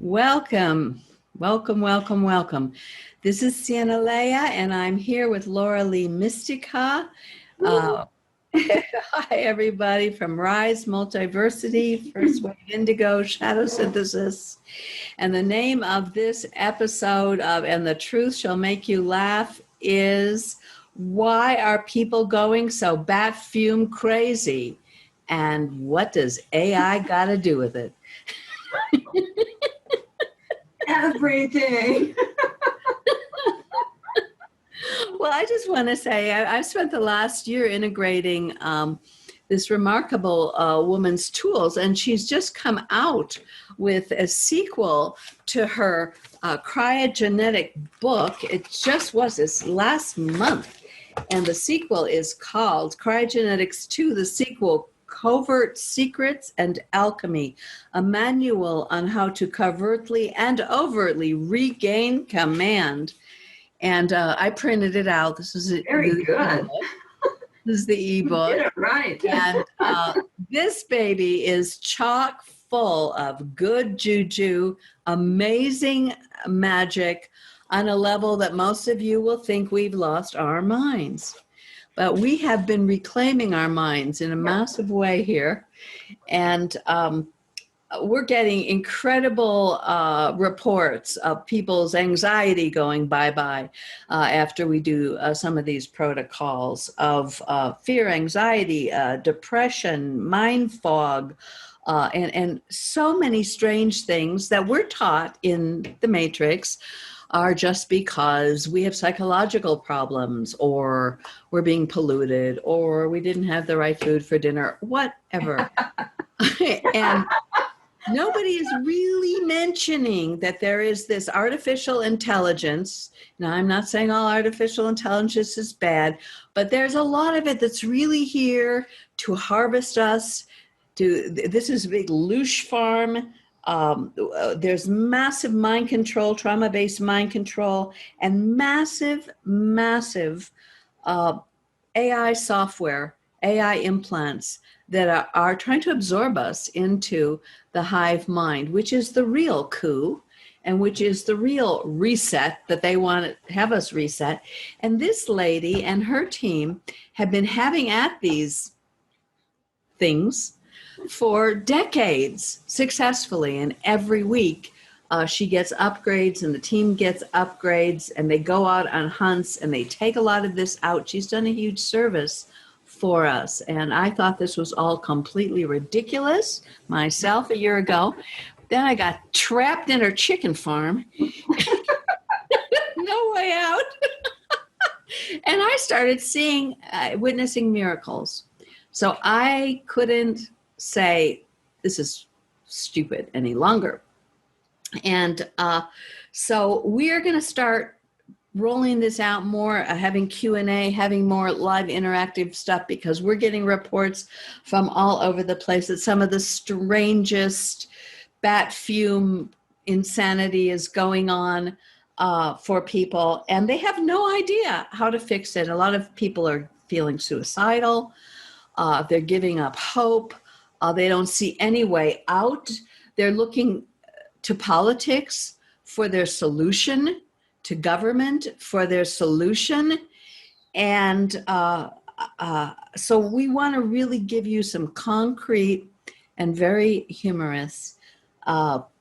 Welcome, welcome, welcome, welcome. This is Sienna Lea, and I'm here with Laura Lee Mistycah. Hi, everybody, from Rise, Multiversity, First Wave Indigo, Shadow Synthesis. And the name of this episode of And the Truth Shall Make You Laugh is Why Are People Going So Bat Fume Crazy? And what does AI got to do with it? Everything. Well, I just want to say I've spent the last year integrating this remarkable woman's tools, and she's just come out with a sequel to her cryogenetic book. It just was this last month, and the sequel is called Cryogenetics 2, the sequel, Covert Secrets and Alchemy, a manual on how to covertly and overtly regain command. And I printed it out. This is it. Very good. This is the ebook. You did it right. And this baby is chock full of good juju, amazing magic on a level that most of you will think we've lost our minds. But we have been reclaiming our minds in a massive way here. And we're getting incredible reports of people's anxiety going bye-bye after we do some of these protocols of fear, anxiety, depression, mind fog, and so many strange things that we're taught in the Matrix are just because we have psychological problems, or we're being polluted, or we didn't have the right food for dinner, whatever. And nobody is really mentioning that there is this artificial intelligence. Now, I'm not saying all artificial intelligence is bad, but there's a lot of it that's really here to harvest us. This is a big loosh farm. There's massive mind control, trauma-based mind control, and massive AI software, AI implants that are trying to absorb us into the hive mind, which is the real coup, and which is the real reset that they want to have us reset. And this lady and her team have been having at these things for decades successfully, and every week she gets upgrades and the team gets upgrades, and they go out on hunts and they take a lot of this out. She's done a huge service for us, and I thought this was all completely ridiculous myself a year ago. Then I got trapped in her chicken farm. No way out. And I started witnessing miracles. So I couldn't say this is stupid any longer. And so we're going to start rolling this out more, having Q&A, having more live interactive stuff, because we're getting reports from all over the place that some of the strangest bat fume insanity is going on for people, and they have no idea how to fix it. A lot of people are feeling suicidal. They're giving up hope. They don't see any way out. They're looking to politics for their solution, to government for their solution. And so we want to really give you some concrete and very humorous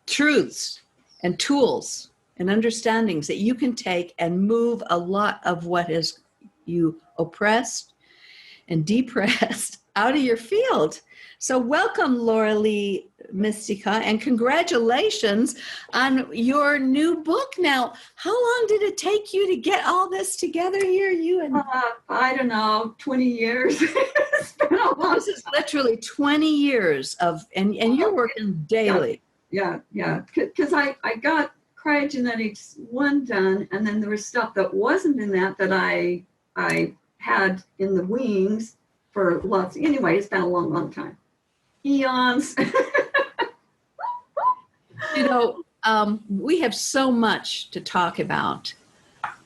truths and tools and understandings that you can take and move a lot of what has you oppressed and depressed out of your field. So welcome, Laura Lee Mistycah, and congratulations on your new book. Now, how long did it take you to get all this together here? I don't know, 20 years. It's been a long This is literally 20 years of, and you're working daily. Yeah. Because I got Cryogenetics 1 done, and then there was stuff that wasn't in that I had in the wings for lots. Anyway, it's been a long time. Eons. You know, we have so much to talk about,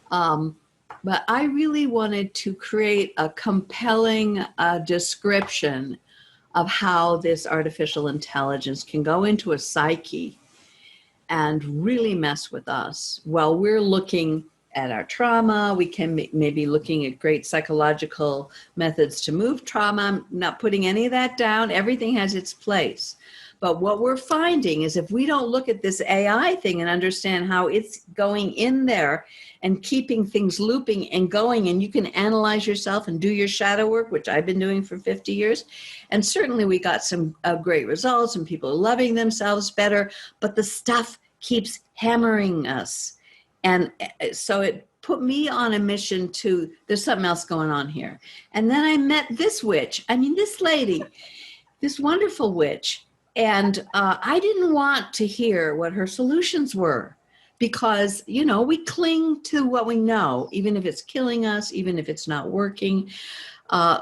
but I really wanted to create a compelling description of how this artificial intelligence can go into a psyche and really mess with us while we're looking at our trauma. We can maybe looking at great psychological methods to move trauma. I'm not putting any of that down. Everything has its place. But what we're finding is if we don't look at this AI thing and understand how it's going in there and keeping things looping and going, and you can analyze yourself and do your shadow work, which I've been doing for 50 years. And certainly we got some great results and people are loving themselves better, but the stuff keeps hammering us. And so it put me on a mission to, there's something else going on here. And then I met this witch. I mean, this lady, this wonderful witch. And I didn't want to hear what her solutions were because, you know, we cling to what we know, even if it's killing us, even if it's not working.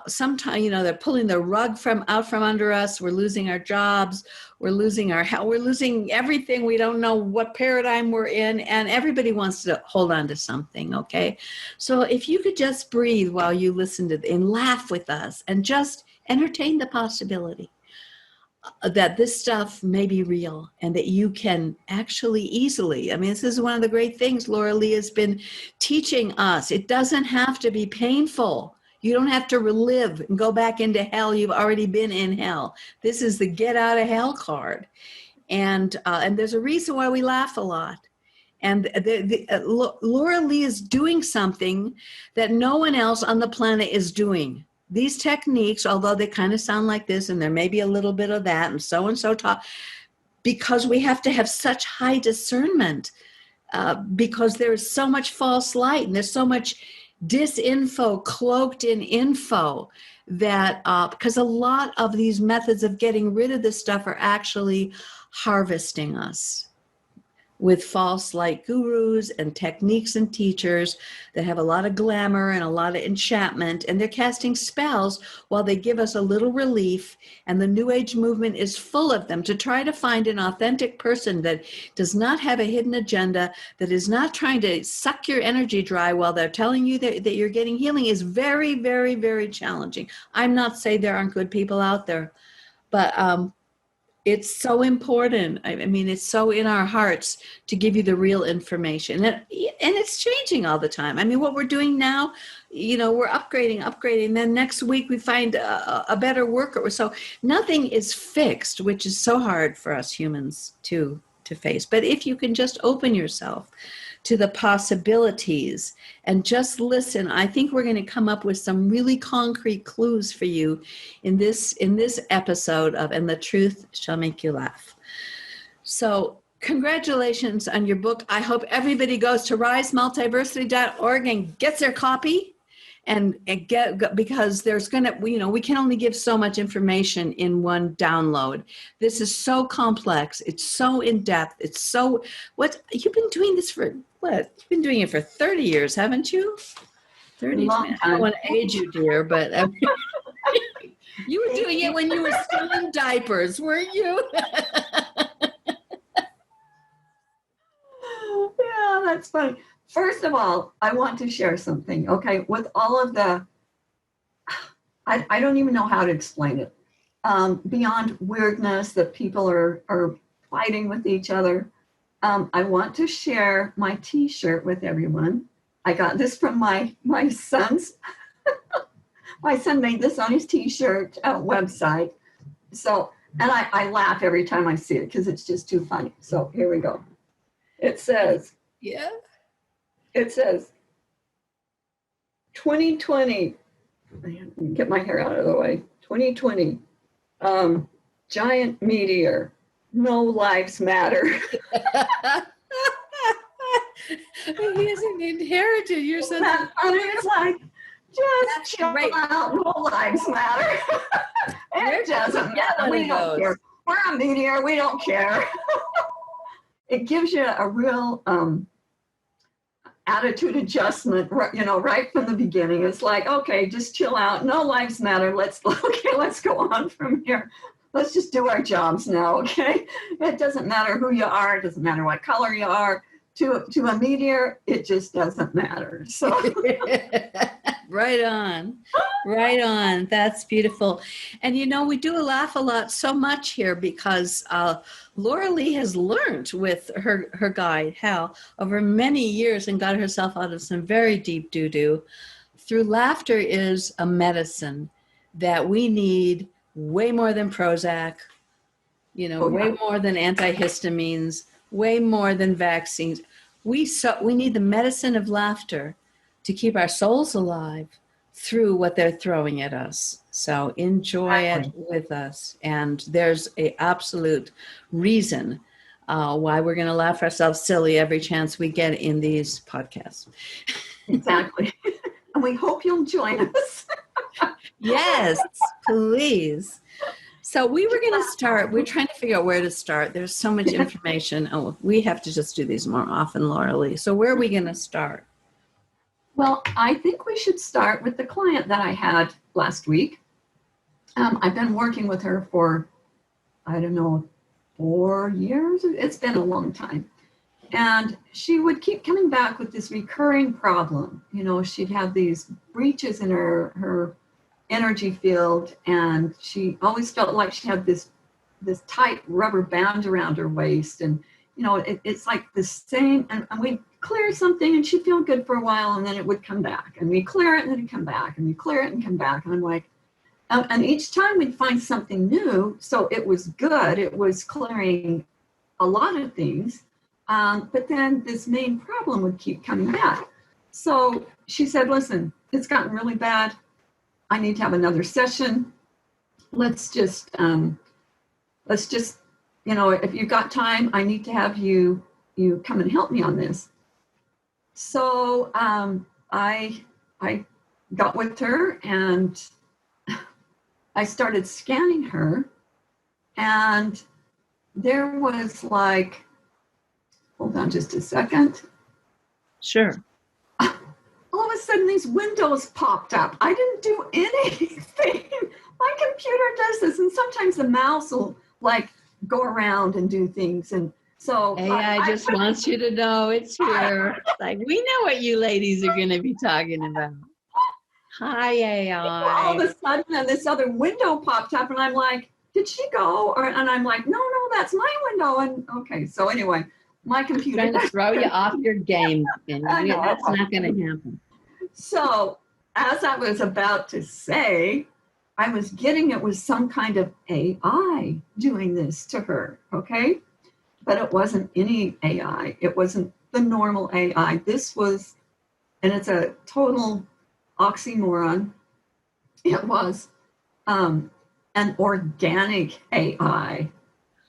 Sometimes, you know, they're pulling the rug out from under us. We're losing our jobs. We're losing our health. We're losing everything. We don't know what paradigm we're in. And everybody wants to hold on to something, okay? So if you could just breathe while you listen to and laugh with us and just entertain the possibility that this stuff may be real and that you can actually easily, I mean, this is one of the great things Laura Lee has been teaching us. It doesn't have to be painful. You don't have to relive and go back into hell. You've already been in hell. This is the get out of hell card. And there's a reason why we laugh a lot. And Laura Lee is doing something that no one else on the planet is doing. These techniques, although they kind of sound like this, and there may be a little bit of that, and so talk, because we have to have such high discernment, because there's so much false light, and there's so much disinfo cloaked in info that, because a lot of these methods of getting rid of this stuff are actually harvesting us with false light gurus and techniques and teachers that have a lot of glamour and a lot of enchantment, and they're casting spells while they give us a little relief. And the New Age movement is full of them to try to find an authentic person that does not have a hidden agenda, that is not trying to suck your energy dry while they're telling you that you're getting healing is very, very, very challenging. I'm not saying there aren't good people out there, but it's so important. I mean, it's so in our hearts to give you the real information. And it's changing all the time. I mean, what we're doing now, you know, we're upgrading. Then next week we find a better worker. So nothing is fixed, which is so hard for us humans to face. But if you can just open yourself to the possibilities and just listen, I think we're going to come up with some really concrete clues for you in this episode of And the Truth Shall Make You Laugh. So congratulations on your book. I hope everybody goes to risemultiversity.org and gets their copy and get, because there's going to, you know, we can only give so much information in one download. This is so complex. It's so in depth. It's so, you've been doing this for what? You've been doing it for 30 years, haven't you? 30 years. I don't want to age you, dear, but you were doing it when you were still in diapers, weren't you? Yeah, that's funny. First of all, I want to share something, okay? With all of the, I don't even know how to explain it. Beyond weirdness that people are fighting with each other, I want to share my T-shirt with everyone. I got this from my son's, my son made this on his T-shirt website. So, and I laugh every time I see it because it's just too funny. So here we go. It says, yeah. It says, 2020, get my hair out of the way, 2020, giant meteor, no lives matter. He hasn't inherited your sense of It's like, just chill out, no lives matter. It doesn't matter, we don't care. We're a meteor, we don't care. It gives you a real attitude adjustment, you know, right from the beginning. It's like, okay, just chill out. No lives matter. Let's go on from here. let's just do our jobs now, okay? It doesn't matter who you are. It doesn't matter what color you are. To a meteor, it just doesn't matter. So Right on. Right on. That's beautiful. And we do laugh a lot so much here because Laura Lee has learned with her guide, Hal, over many years and got herself out of some very deep doo-doo. Through laughter is a medicine that we need way more than Prozac, way more than antihistamines, way more than vaccines. We need the medicine of laughter to keep our souls alive through what they're throwing at us. So enjoy it with us. And there's an absolute reason why we're going to laugh ourselves silly every chance we get in these podcasts. Exactly. And we hope you'll join us. Yes, please. So we were going to start. We're trying to figure out where to start. There's so much information. Oh, we have to just do these more often, Laura Lee. So where are we going to start? Well, I think we should start with the client that I had last week. I've been working with her for, 4 years. It's been a long time. And she would keep coming back with this recurring problem. She'd have these breaches in her energy field, and she always felt like she had this tight rubber band around her waist, and it's like the same, and we'd clear something and she'd feel good for a while, and then it would come back, and we clear it and then it'd come back, and we clear it and come back, and I'm like, and each time we'd find something new, so it was good, it was clearing a lot of things, but then this main problem would keep coming back. So she said, listen, it's gotten really bad. I need to have another session. Let's just, if you've got time, I need to have you come and help me on this. So I got with her and I started scanning her, and there was like, hold on just a second. Sure. All of a sudden these windows popped up. I didn't do anything. My computer does this, and sometimes the mouse will like go around and do things, and so AI just wants you to know it's here. Like, we know what you ladies are going to be talking about. Hi, AI. All of a sudden, then this other window popped up, and I'm like, did she go? And I'm like, no, that's my window. And okay, so anyway, my computer trying to throw you off your game, and that's not going to happen. So as I was about to say, I was getting it was some kind of AI doing this to her, okay? But it wasn't any AI. It wasn't the normal AI. This was, and it's a total oxymoron. It was an organic AI.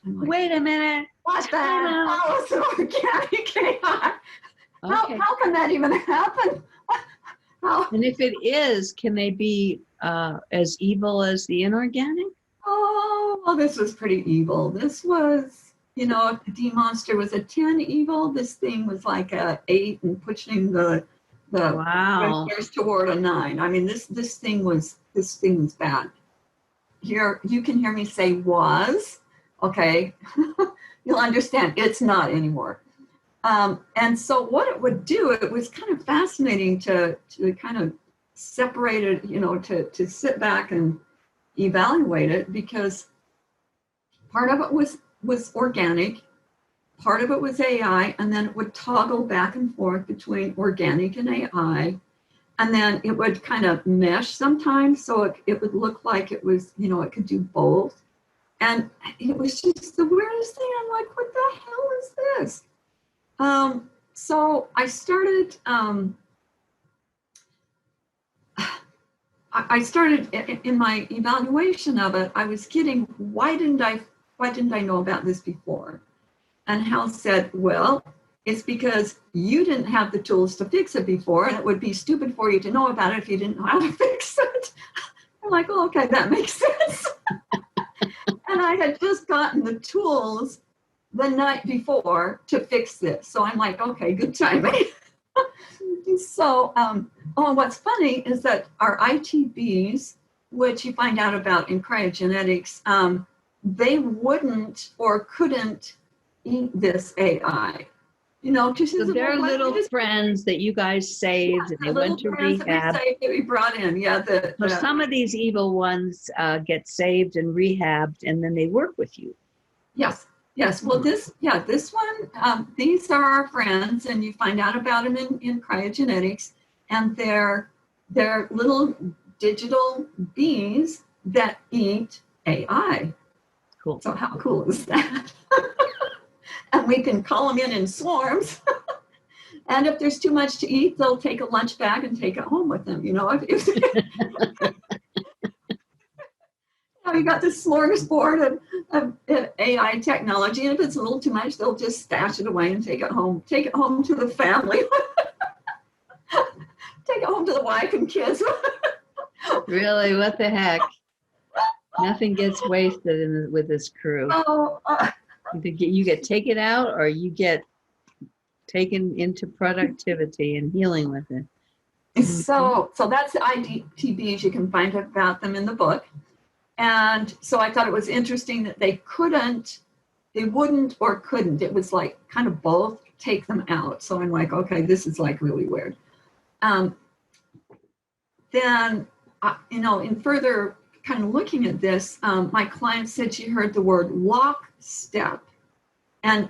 Like, wait a minute. What's that? How is an organic AI? Okay. How can that even happen? And if it is, can they be as evil as the inorganic? Oh, well, this was pretty evil. This was, if the D monster was a 10 evil, this thing was like a 8 and pushing the wow toward a 9. I mean, this thing was bad. Here, you can hear me say was, okay? You'll understand it's not anymore. And so what it would do, it was kind of fascinating to kind of separate it, to sit back and evaluate it, because part of it was organic, part of it was AI, and then it would toggle back and forth between organic and AI. And then it would kind of mesh sometimes, so it would look like it was, it could do both. And it was just the weirdest thing. I'm like, what the hell is this? So I started, in my evaluation of it, I was getting, why didn't I know about this before? And Hal said, well, it's because you didn't have the tools to fix it before, and it would be stupid for you to know about it if you didn't know how to fix it. I'm like, oh, okay, that makes sense. And I had just gotten the tools the night before to fix this. So I'm like, okay, good timing. So, what's funny is that our ITBs, which you find out about in Cryogenetics, they wouldn't or couldn't eat this AI. Just So they're little friends that you guys saved, and they went to rehab. That we brought in, So some of these evil ones get saved and rehabbed, and then they work with you. Yes. Well, this one, these are our friends, and you find out about them in Cryogenetics, and they're little digital beings that eat AI. Cool. So how cool is that? And we can call them in swarms. And if there's too much to eat, they'll take a lunch bag and take it home with them. You got this smorgasbord of AI technology, and if it's a little too much, they'll just stash it away and take it home to the family. Take it home to the wife and kids. Really? What the heck? Nothing gets wasted with this crew. You get taken out, or you get taken into productivity and healing with it. So that's the IDTBs. You can find about them in the book. And so I thought it was interesting that they wouldn't or couldn't. It was like kind of both, take them out. So I'm like, okay, this is like really weird. Then, in further kind of looking at this, my client said she heard the word lockstep. And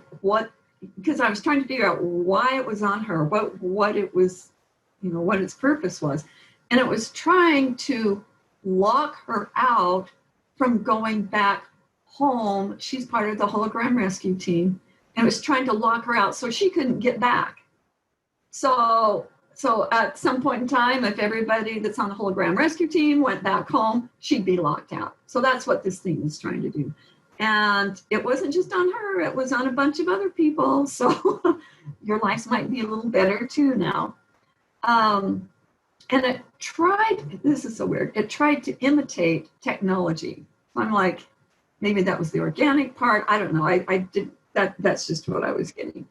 because I was trying to figure out why it was on her, what it was, what its purpose was. And it was trying to lock her out from going back home. She's part of the Hologram rescue team, and it was trying to lock her out so she couldn't get back. So at some point in time, if everybody that's on the Hologram rescue team went back home, she'd be locked out. So that's what this thing was trying to do. And it wasn't just on her, it was on a bunch of other people. So your lives might be a little better too now. And it tried, this is so weird, it tried to imitate technology. I'm like, maybe that was the organic part. I don't know. I did that's just what I was getting.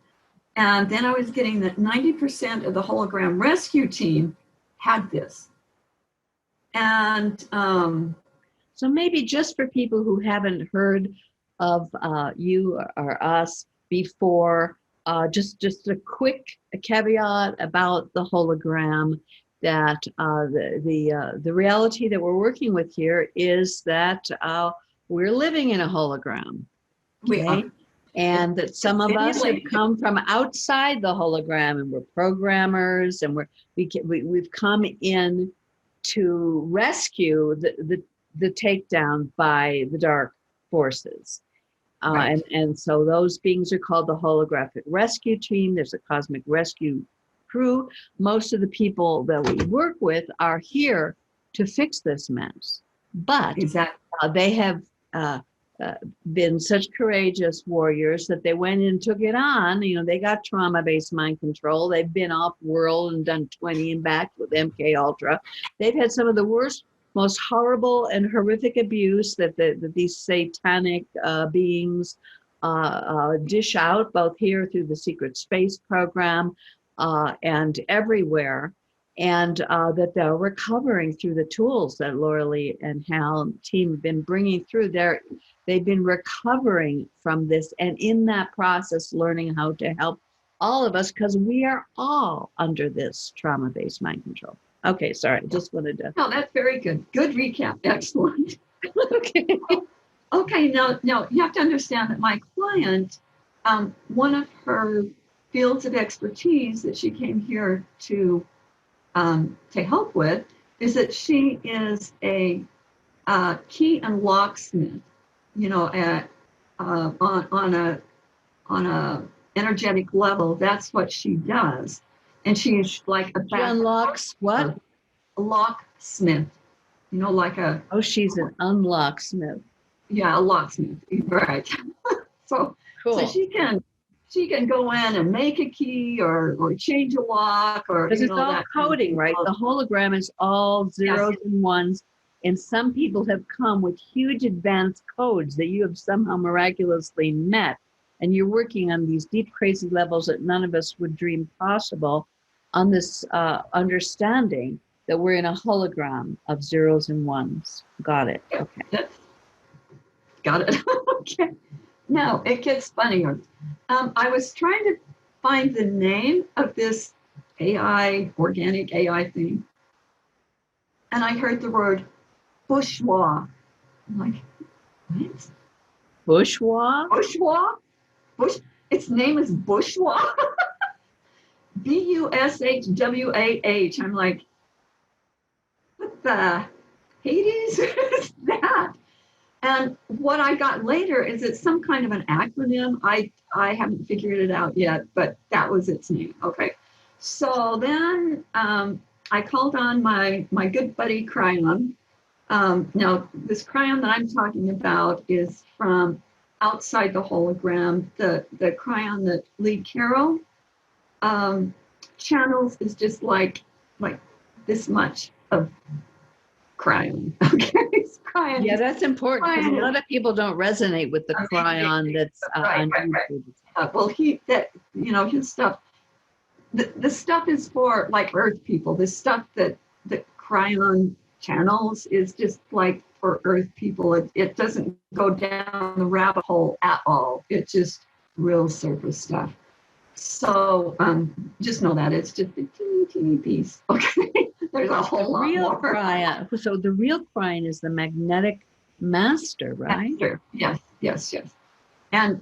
And then I was getting that 90% of the Hologram rescue team had this. And so maybe just for people who haven't heard of you or us before, just a quick caveat about the hologram, that the reality that we're working with here is that we're living in a hologram. We are. And that some of us have come from outside the hologram, and we're programmers, and we've come in to rescue the takedown by the dark forces. Right. And so those beings are called the holographic rescue team. There's a cosmic rescue crew. Most of the people that we work with are here to fix this mess. But exactly. They have been such courageous warriors that they went and took it on. They got trauma-based mind control. They've been off-world and done 20 and back with MK Ultra. They've had some of the worst, most horrible and horrific abuse that these satanic beings dish out, both here through the secret space program and everywhere. And that they're recovering through the tools that Laura Lee and Hal and the team have been bringing through. They've been recovering from this, and in that process, learning how to help all of us, because we are all under this trauma-based mind control. Okay, sorry, just wanted to. No, that's very good. Good recap. Excellent. Okay. Okay, now you have to understand that my client, one of her fields of expertise that she came here to help with is that she is a key and locksmith, on a energetic level. That's what she does, and she's like a unlocks what? A locksmith, like a. Oh, she's an unlocksmith. Yeah, a locksmith, right? So cool. So she can go in and make a key or change a lock, or because it's all coding, right? The hologram is all zeros and ones, and some people have come with huge advanced codes that you have somehow miraculously met, and you're working on these deep, crazy levels that none of us would dream possible, on this understanding that we're in a hologram of zeros and ones. Got it. Okay. Got it. Okay. Now it gets funnier. I was trying to find the name of this AI, organic AI thing, and I heard the word bourgeois. I'm like, what? Bourgeois? Bourgeois? Bush? Its name is bourgeois. Bushwah. I'm like, what the Hades is that? And what I got later is it's some kind of an acronym. I haven't figured it out yet, but that was its name. Okay. So then I called on my good buddy Cryon. Now, this Cryon that I'm talking about is from outside the hologram. The Cryon that Lee Carroll channels is just like this much of Cryon. Okay. Cryon. Yeah, that's important because a lot of people don't resonate with the Cryon that's on YouTube. Well, his stuff, the stuff is for like Earth people. The stuff that Cryon channels is just like for Earth people. It doesn't go down the rabbit hole at all. It's just real surface stuff. So just know that it's just a teeny piece. Okay. There's a whole lot more. Cryon. So the real Cryon is the magnetic master, right? Master. Yes. And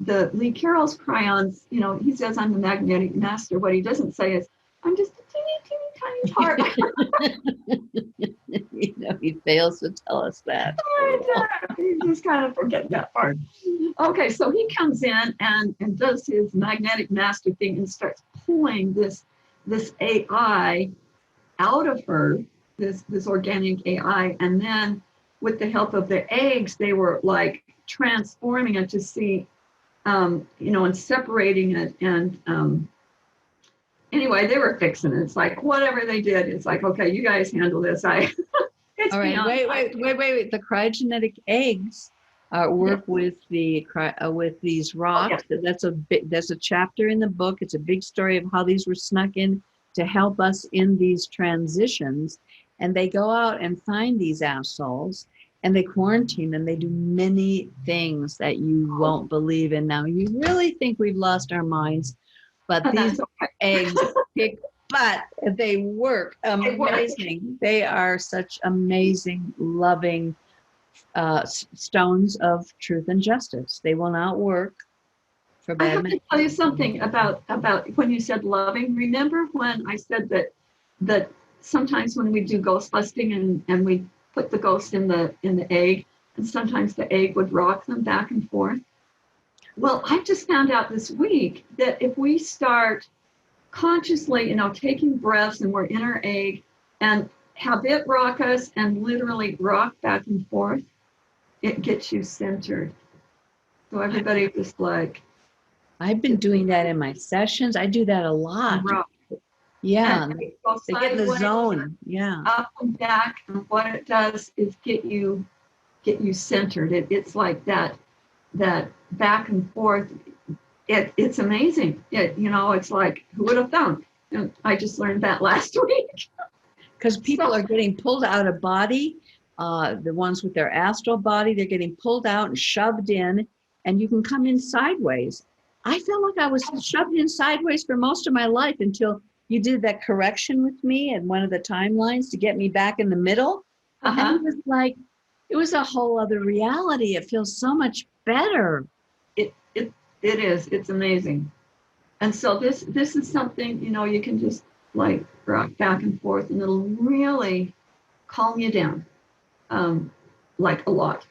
the Lee Carroll's Cryons, he says I'm the magnetic master. What he doesn't say is I'm just a teeny tiny part. He fails to tell us that. He just kind of forget that part. Okay, so he comes in and does his magnetic master thing and starts pulling this AI out of her, this organic AI, and then with the help of the eggs, they were like transforming it to see, and separating it. And anyway, they were fixing it. It's like whatever they did, it's like, okay, you guys handle this. All right, wait. The cryogenetic eggs work with with these rocks. Oh, yeah. There's a chapter in the book. It's a big story of how these were snuck in to help us in these transitions. And they go out and find these assholes and they quarantine them. They do many things that you won't believe in. Now, you really think we've lost our minds, but these eggs kick butt. They work amazing. They are such amazing, loving stones of truth and justice. They will not work for bad. I have to tell you something about when you said loving. Remember when I said that sometimes when we do ghost busting and we put the ghost in the egg, and sometimes the egg would rock them back and forth? Well, I just found out this week that if we start consciously, taking breaths and we're in our egg and have it rock us and literally rock back and forth, it gets you centered. So everybody just like. I've been doing that in my sessions. I do that a lot. Yeah, they get in the zone. Yeah, up and back, and what it does is get you centered. It's like that back and forth. It's amazing. It's like, who would have thought? And I just learned that last week. Because people are getting pulled out of body. The ones with their astral body, they're getting pulled out and shoved in, and you can come in sideways. I felt like I was shoved in sideways for most of my life until you did that correction with me and one of the timelines to get me back in the middle. And it was like, it was a whole other reality. It feels so much better. It is. It's amazing. And so this is something, you can just like rock back and forth and it'll really calm you down, like a lot.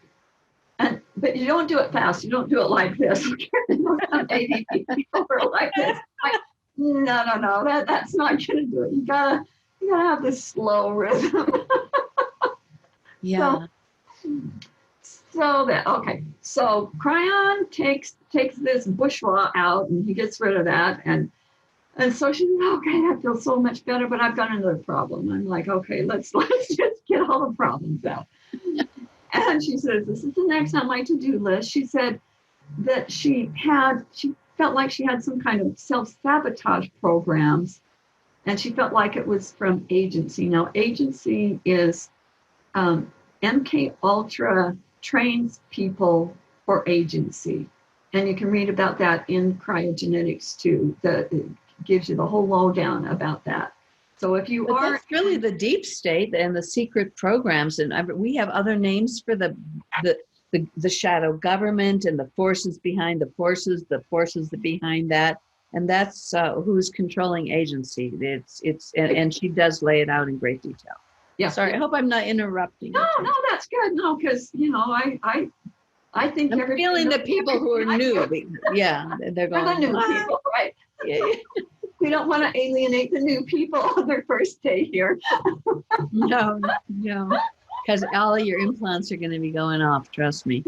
But you don't do it fast. You don't do it like this. Some ADD people are like this. Like, no. That's not going to do it. You gotta have this slow rhythm. Yeah. So Cryon takes this bourgeois out and he gets rid of that and so she's okay. That feels so much better. But I've got another problem. I'm like, okay, let's just get all the problems out. And she says, this is the next on my to-do list. She said that she felt like she had some kind of self-sabotage programs, and she felt like it was from agency. Now, agency is MK Ultra trains people for agency. And you can read about that in Cryogenetics too. It gives you the whole lowdown about that. So if you are... That's really the deep state and the secret programs. And we have other names for the shadow government and the forces behind the forces behind that. And that's who's controlling agency. And she does lay it out in great detail. Yeah. Sorry, I hope I'm not interrupting. No, that's good. No, because I think I'm feeling the people who are new. Yeah, they're going. The new people, right? Yeah. We don't want to alienate the new people on their first day here. No, because all of your implants are going to be going off. Trust me.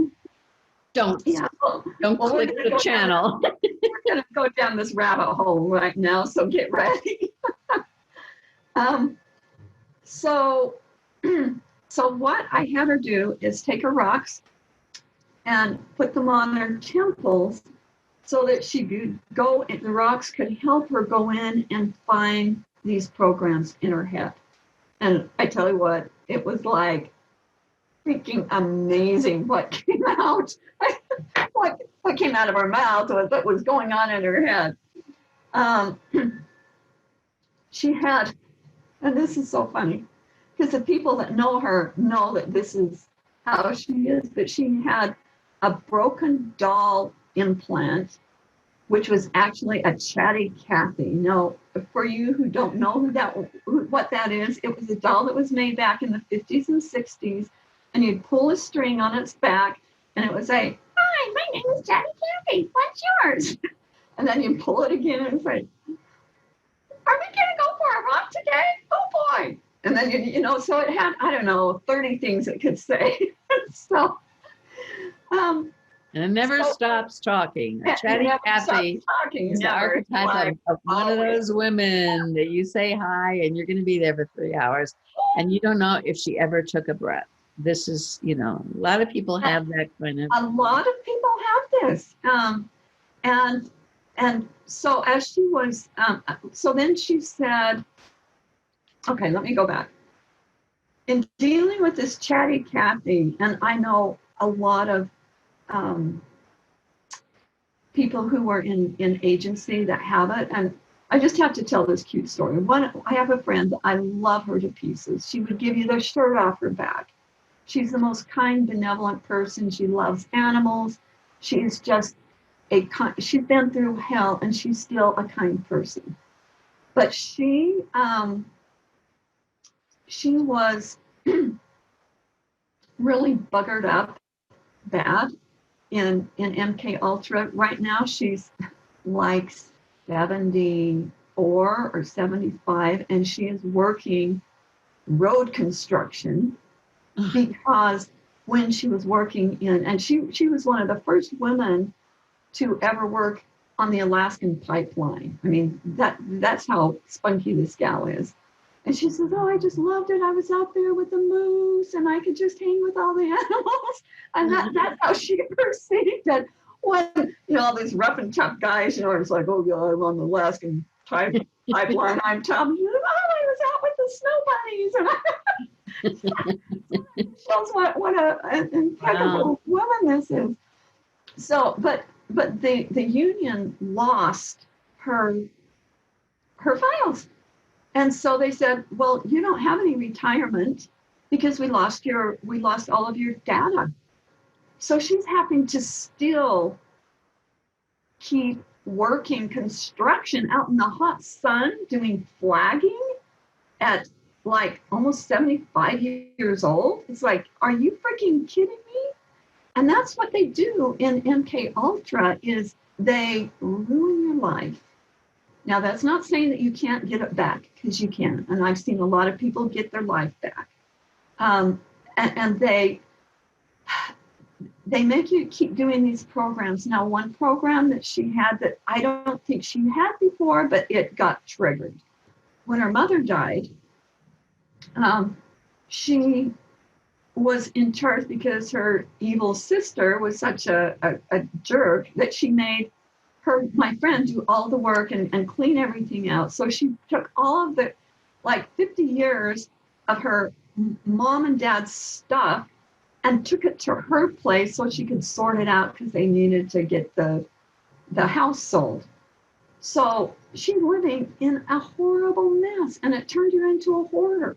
Don't click the channel. We're going to go down this rabbit hole right now, so get ready. So what I had her do is take her rocks and put them on her temples so that she could go, the rocks could help her go in and find these programs in her head. And I tell you what, it was like freaking amazing what came out. what came out of her mouth was what was going on in her head. She had, and this is so funny, because the people that know her know that this is how she is, but she had a broken doll implant, which was actually a chatty Cathy. Now, for you who don't know what that is, it was a doll that was made back in the 50s and 60s, and you'd pull a string on its back, and it would say, "Hi, my name is Chatty Cathy. What's yours?" And then you pull it again, and it's like, "Are we gonna go for a run today? Oh boy!" And then so it had 30 things it could say. So. And it never stops talking. A chatty Cathy is the archetype of one of those women that you say hi and you're going to be there for 3 hours and you don't know if she ever took a breath. This is, a lot of people have that kind of. A lot of people have this. And so as she was, so then she said, okay, let me go back. In dealing with this chatty Cathy, and I know a lot of people who are in agency that have it, and I just have to tell this cute story. I have a friend, I love her to pieces. She would give you the shirt off her back. She's the most kind, benevolent person. She loves animals. She's just she's been through hell, and she's still a kind person. But she was really buggered up bad in MK Ultra. Right now she's like 74 or 75, and she is working road construction because when she was working and she was one of the first women to ever work on the Alaskan pipeline. I mean, that's how spunky this gal is. And she says, "Oh, I just loved it. I was out there with the moose and I could just hang with all the animals." And that's how she perceived it. When, all these rough and tough guys, it's like, "Oh, yeah, I'm on the Alaskan pipeline. I'm tough." She said, "Oh, I was out with the snow bunnies." And shows what an incredible woman this is. So, but the union lost her files. And so they said, "Well, you don't have any retirement because we lost all of your data." So she's having to still keep working construction out in the hot sun, doing flagging at like almost 75 years old. It's like, are you freaking kidding me? And that's what they do in MK Ultra, is they ruin your life. Now, that's not saying that you can't get it back, because you can. And I've seen a lot of people get their life back. And they make you keep doing these programs. Now, one program that she had that I don't think she had before, but it got triggered. When her mother died, she was in charge because her evil sister was such a jerk that she made my friend do all the work and clean everything out. So she took all of the 50 years of her mom and dad's stuff and took it to her place so she could sort it out because they needed to get the house sold. So she's living in a horrible mess, and it turned her into a hoarder.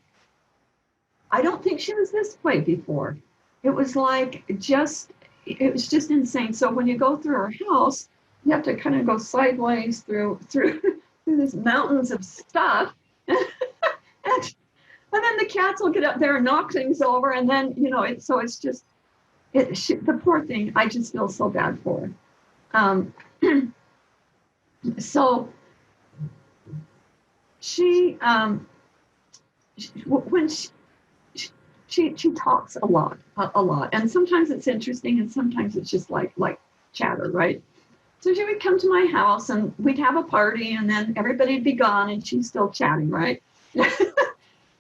I don't think she was this way before. It was like it was just insane. So when you go through her house, you have to kind of go sideways through these mountains of stuff. And then the cats will get up there and knock things over. And then, it's just, the poor thing, I just feel so bad for her. So when she talks a lot. And sometimes it's interesting and sometimes it's just like chatter, right? So she would come to my house and we'd have a party and then everybody'd be gone and she's still chatting, right?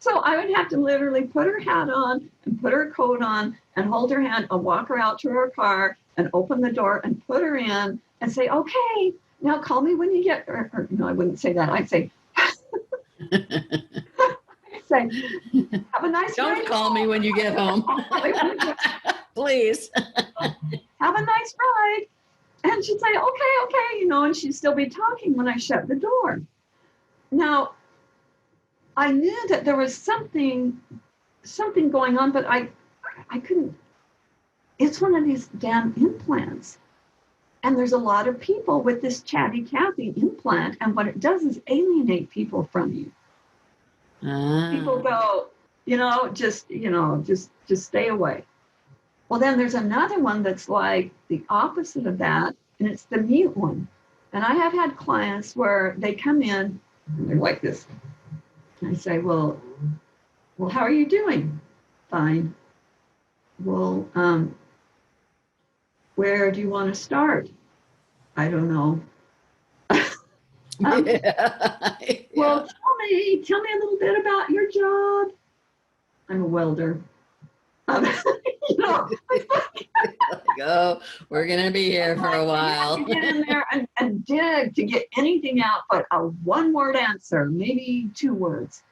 So I would have to literally put her hat on and put her coat on and hold her hand and walk her out to her car and open the door and put her in and say, okay, now call me when you get, or no, I wouldn't say that. I'd say, have a nice Don't ride call home. me when you get home. Please. Have a nice ride. And she'd say, okay, and she'd still be talking when I shut the door. Now, I knew that there was something going on, but I couldn't. It's one of these damn implants. And there's a lot of people with this chatty Cathy implant. And what it does is alienate people from you. People go, just stay away. Well, then there's another one that's like the opposite of that. And it's the mute one. And I have had clients where they come in and they're like this. I say, well, how are you doing? Fine. Well, where do you want to start? I don't know. Well, tell me a little bit about your job. I'm a welder. We're going to be here for a while. You get in there and dig to get anything out but a one-word answer, maybe 2 words.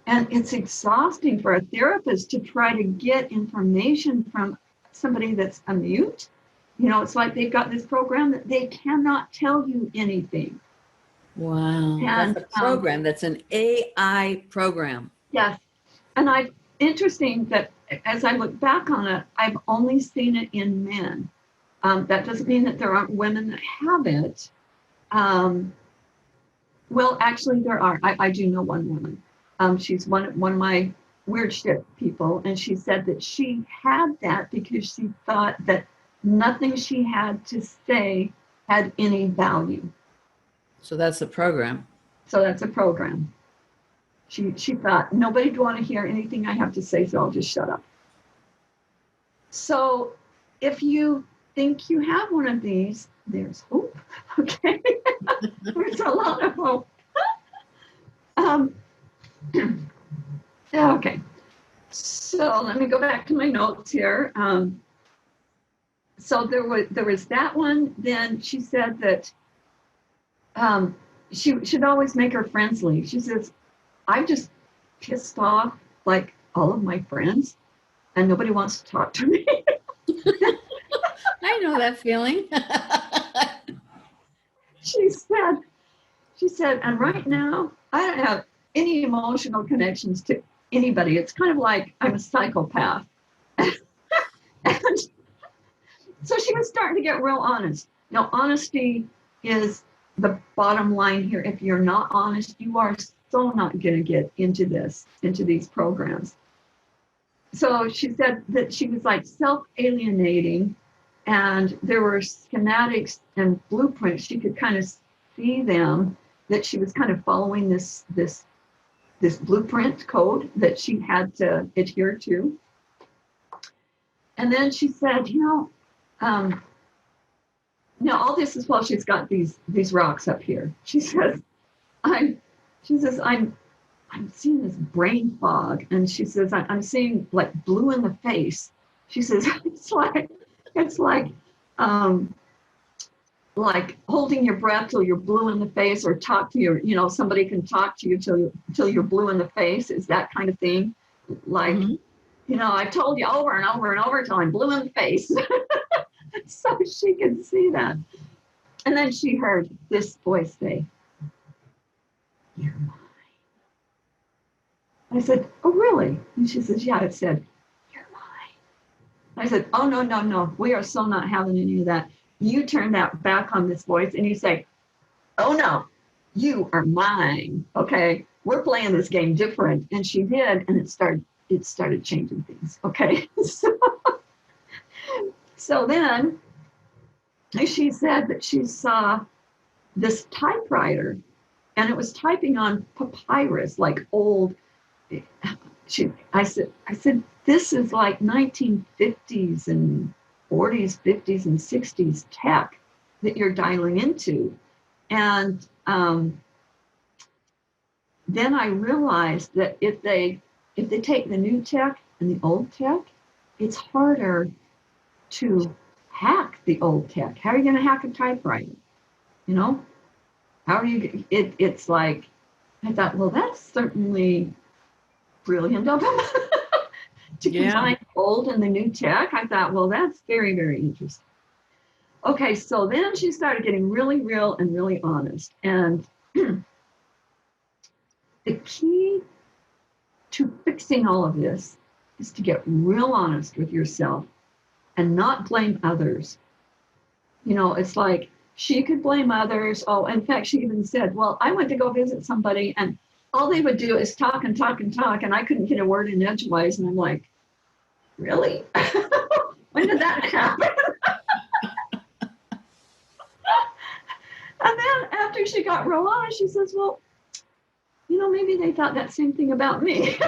And it's exhausting for a therapist to try to get information from somebody that's a mute. It's like they've got this program that they cannot tell you anything. Wow. And, that's a program. That's an AI program. Yes. And interesting that as I look back on it, I've only seen it in men. That doesn't mean that there aren't women that have it. Well, actually, there are. I do know one woman. She's one of my weird shit people, and she said that she had that because she thought that nothing she had to say had any value. So that's a program. She thought nobody'd want to hear anything I have to say, so I'll just shut up. So if you think you have one of these, there's hope. Okay, there's a lot of hope. Okay, so let me go back to my notes here. So there was that one. Then she said that she should always make her friends leave. She says, I'm just pissed off like all of my friends and nobody wants to talk to me. I know that feeling. She said, and right now I don't have any emotional connections to anybody. It's kind of like I'm a psychopath. And so she was starting to get real honest. Now, honesty is the bottom line here. If you're not honest, you are so not going to get into these programs. So she said that she was like self-alienating, and there were schematics and blueprints. She could kind of see them, that she was kind of following this blueprint code that she had to adhere to. And then she said, now all this is while she's got these rocks up here. She says, I'm seeing this brain fog, and she says, I'm seeing like blue in the face. She says, it's like holding your breath till you're blue in the face, or talk to your, somebody can talk to you till you're blue in the face, is that kind of thing. Like, I told you over and over and over until I'm blue in the face. So she could see that. And then she heard this voice say, "You're mine." I said, "Oh, really?" And she says, "Yeah." It said, "You're mine." I said, "Oh, no, no, no. We are so not having any of that. You turn that back on this voice and you say, 'Oh, no, you are mine.' Okay, we're playing this game different." And she did, and it started changing things. Okay. So then she said that she saw this typewriter, and it was typing on papyrus, like old. I said, "This is like 1950s and 40s, 50s, and 60s tech that you're dialing into." And then I realized that if they take the new tech and the old tech, it's harder to hack the old tech. How are you going to hack a typewriter? How are you? It's like, I thought, well, that's certainly brilliant of them to combine old and the new tech. I thought, well, that's very, very interesting. Okay, so then she started getting really real and really honest. And the key to fixing all of this is to get real honest with yourself and not blame others. It's like she could blame others. Oh, in fact, she even said, "Well, I went to go visit somebody and all they would do is talk and talk and talk, and I couldn't get a word in edgewise." And I'm like, really? When did that happen? And then after she got real honest, she says, "Well, maybe they thought that same thing about me."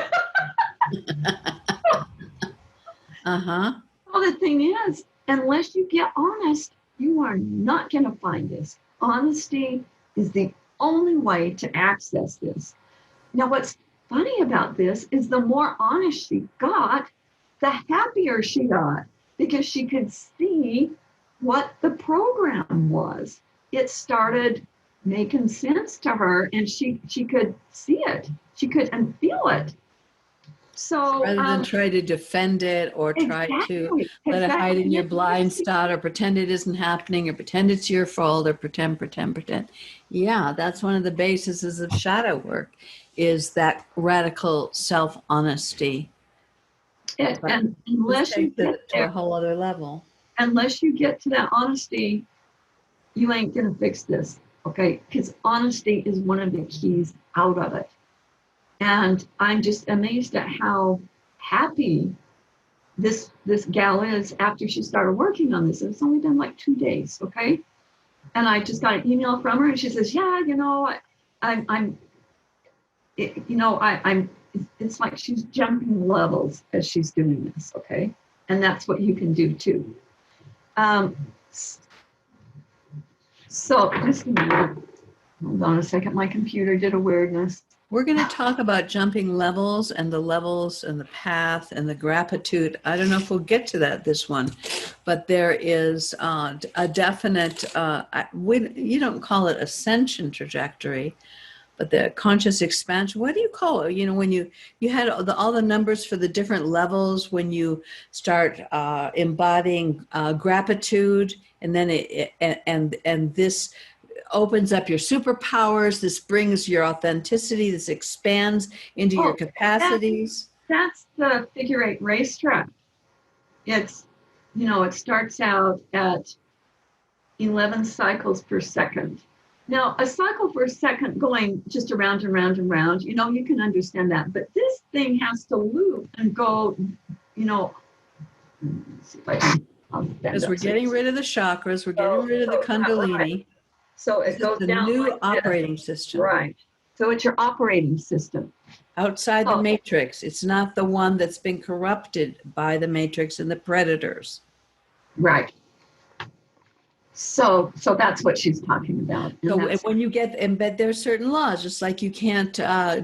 Uh-huh. Well, the thing is, unless you get honest, you are not going to find this. Honesty is the only way to access this. Now, what's funny about this is the more honest she got, the happier she got, because she could see what the program was. It started making sense to her, and she could see it. She could and feel it. So rather than try to defend it or try to let it hide in your blind spot or pretend it isn't happening or pretend it's your fault or pretend. Yeah, that's one of the bases of shadow work, is that radical self-honesty. And unless you get to a whole other level. Unless you get to that honesty, you ain't going to fix this, okay? Because honesty is one of the keys out of it. And I'm just amazed at how happy this gal is after she started working on this. It's only been like 2 days, okay? And I just got an email from her, and she says, "Yeah, it's like she's jumping levels as she's doing this, okay? And that's what you can do too." So just a minute. Hold on a second. My computer did a weirdness. We're going to talk about jumping levels and the path and the gratitude. I don't know if we'll get to this one, but there is a definite, you don't call it ascension trajectory, but the conscious expansion. What do you call it? When you had all the numbers for the different levels, when you start embodying gratitude, and then and this opens up your superpowers. This brings your authenticity. This expands into your capacities. That's the figure 8 racetrack. It's, it starts out at 11 cycles per second. Now, a cycle per second going just around and round and round, you can understand that. But this thing has to loop and go, let's see if I can. Because we're getting rid of the chakras, we're getting rid of the Kundalini. Right. So it goes down. The new like operating this. system. Right. So it's your operating system. Outside the matrix. It's not the one that's been corrupted by the matrix and the predators. Right. So that's what she's talking about. So when you get embed, there's certain laws, just like you can't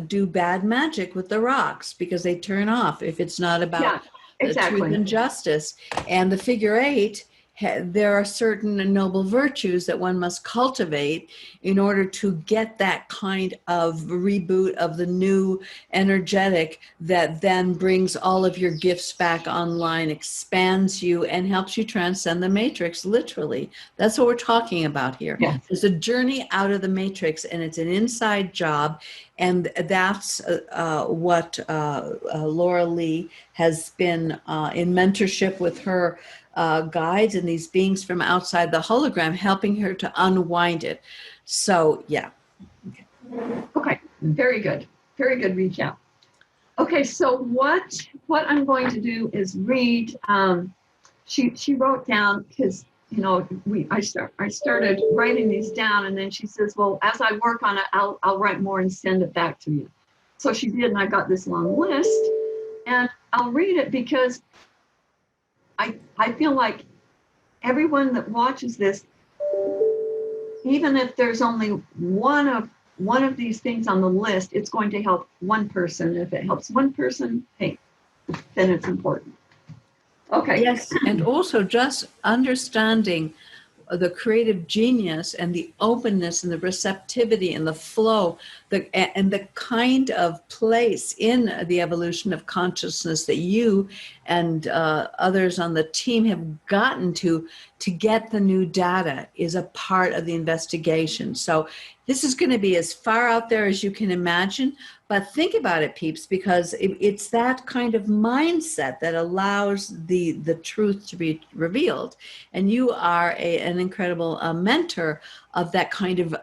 do bad magic with the rocks because they turn off if it's not about truth and justice. And the figure 8 there are certain noble virtues that one must cultivate in order to get that kind of reboot of the new energetic that then brings all of your gifts back online, expands you, and helps you transcend the matrix, literally. That's what we're talking about here. Yes. There's a journey out of the matrix, and it's an inside job. And that's what Laura Lee has been in mentorship with her guides and these beings from outside the hologram, helping her to unwind it. So, yeah. Okay, very good. Very good recap. Okay, so what I'm going to do is read. She wrote down, because I started writing these down, and then she says, well, as I work on it, I'll write more and send it back to you. So she did, and I got this long list, and I'll read it because I feel like everyone that watches this, even if there's only one of these things on the list, it's going to help one person. If it helps one person, hey, then it's important. Okay. Yes, and also just understanding the creative genius and the openness and the receptivity and the flow and the kind of place in the evolution of consciousness that you and others on the team have gotten to get the new data is a part of the investigation. So this is going to be as far out there as you can imagine, but think about it, peeps, because it's that kind of mindset that allows the truth to be revealed. And you are an incredible mentor of that kind of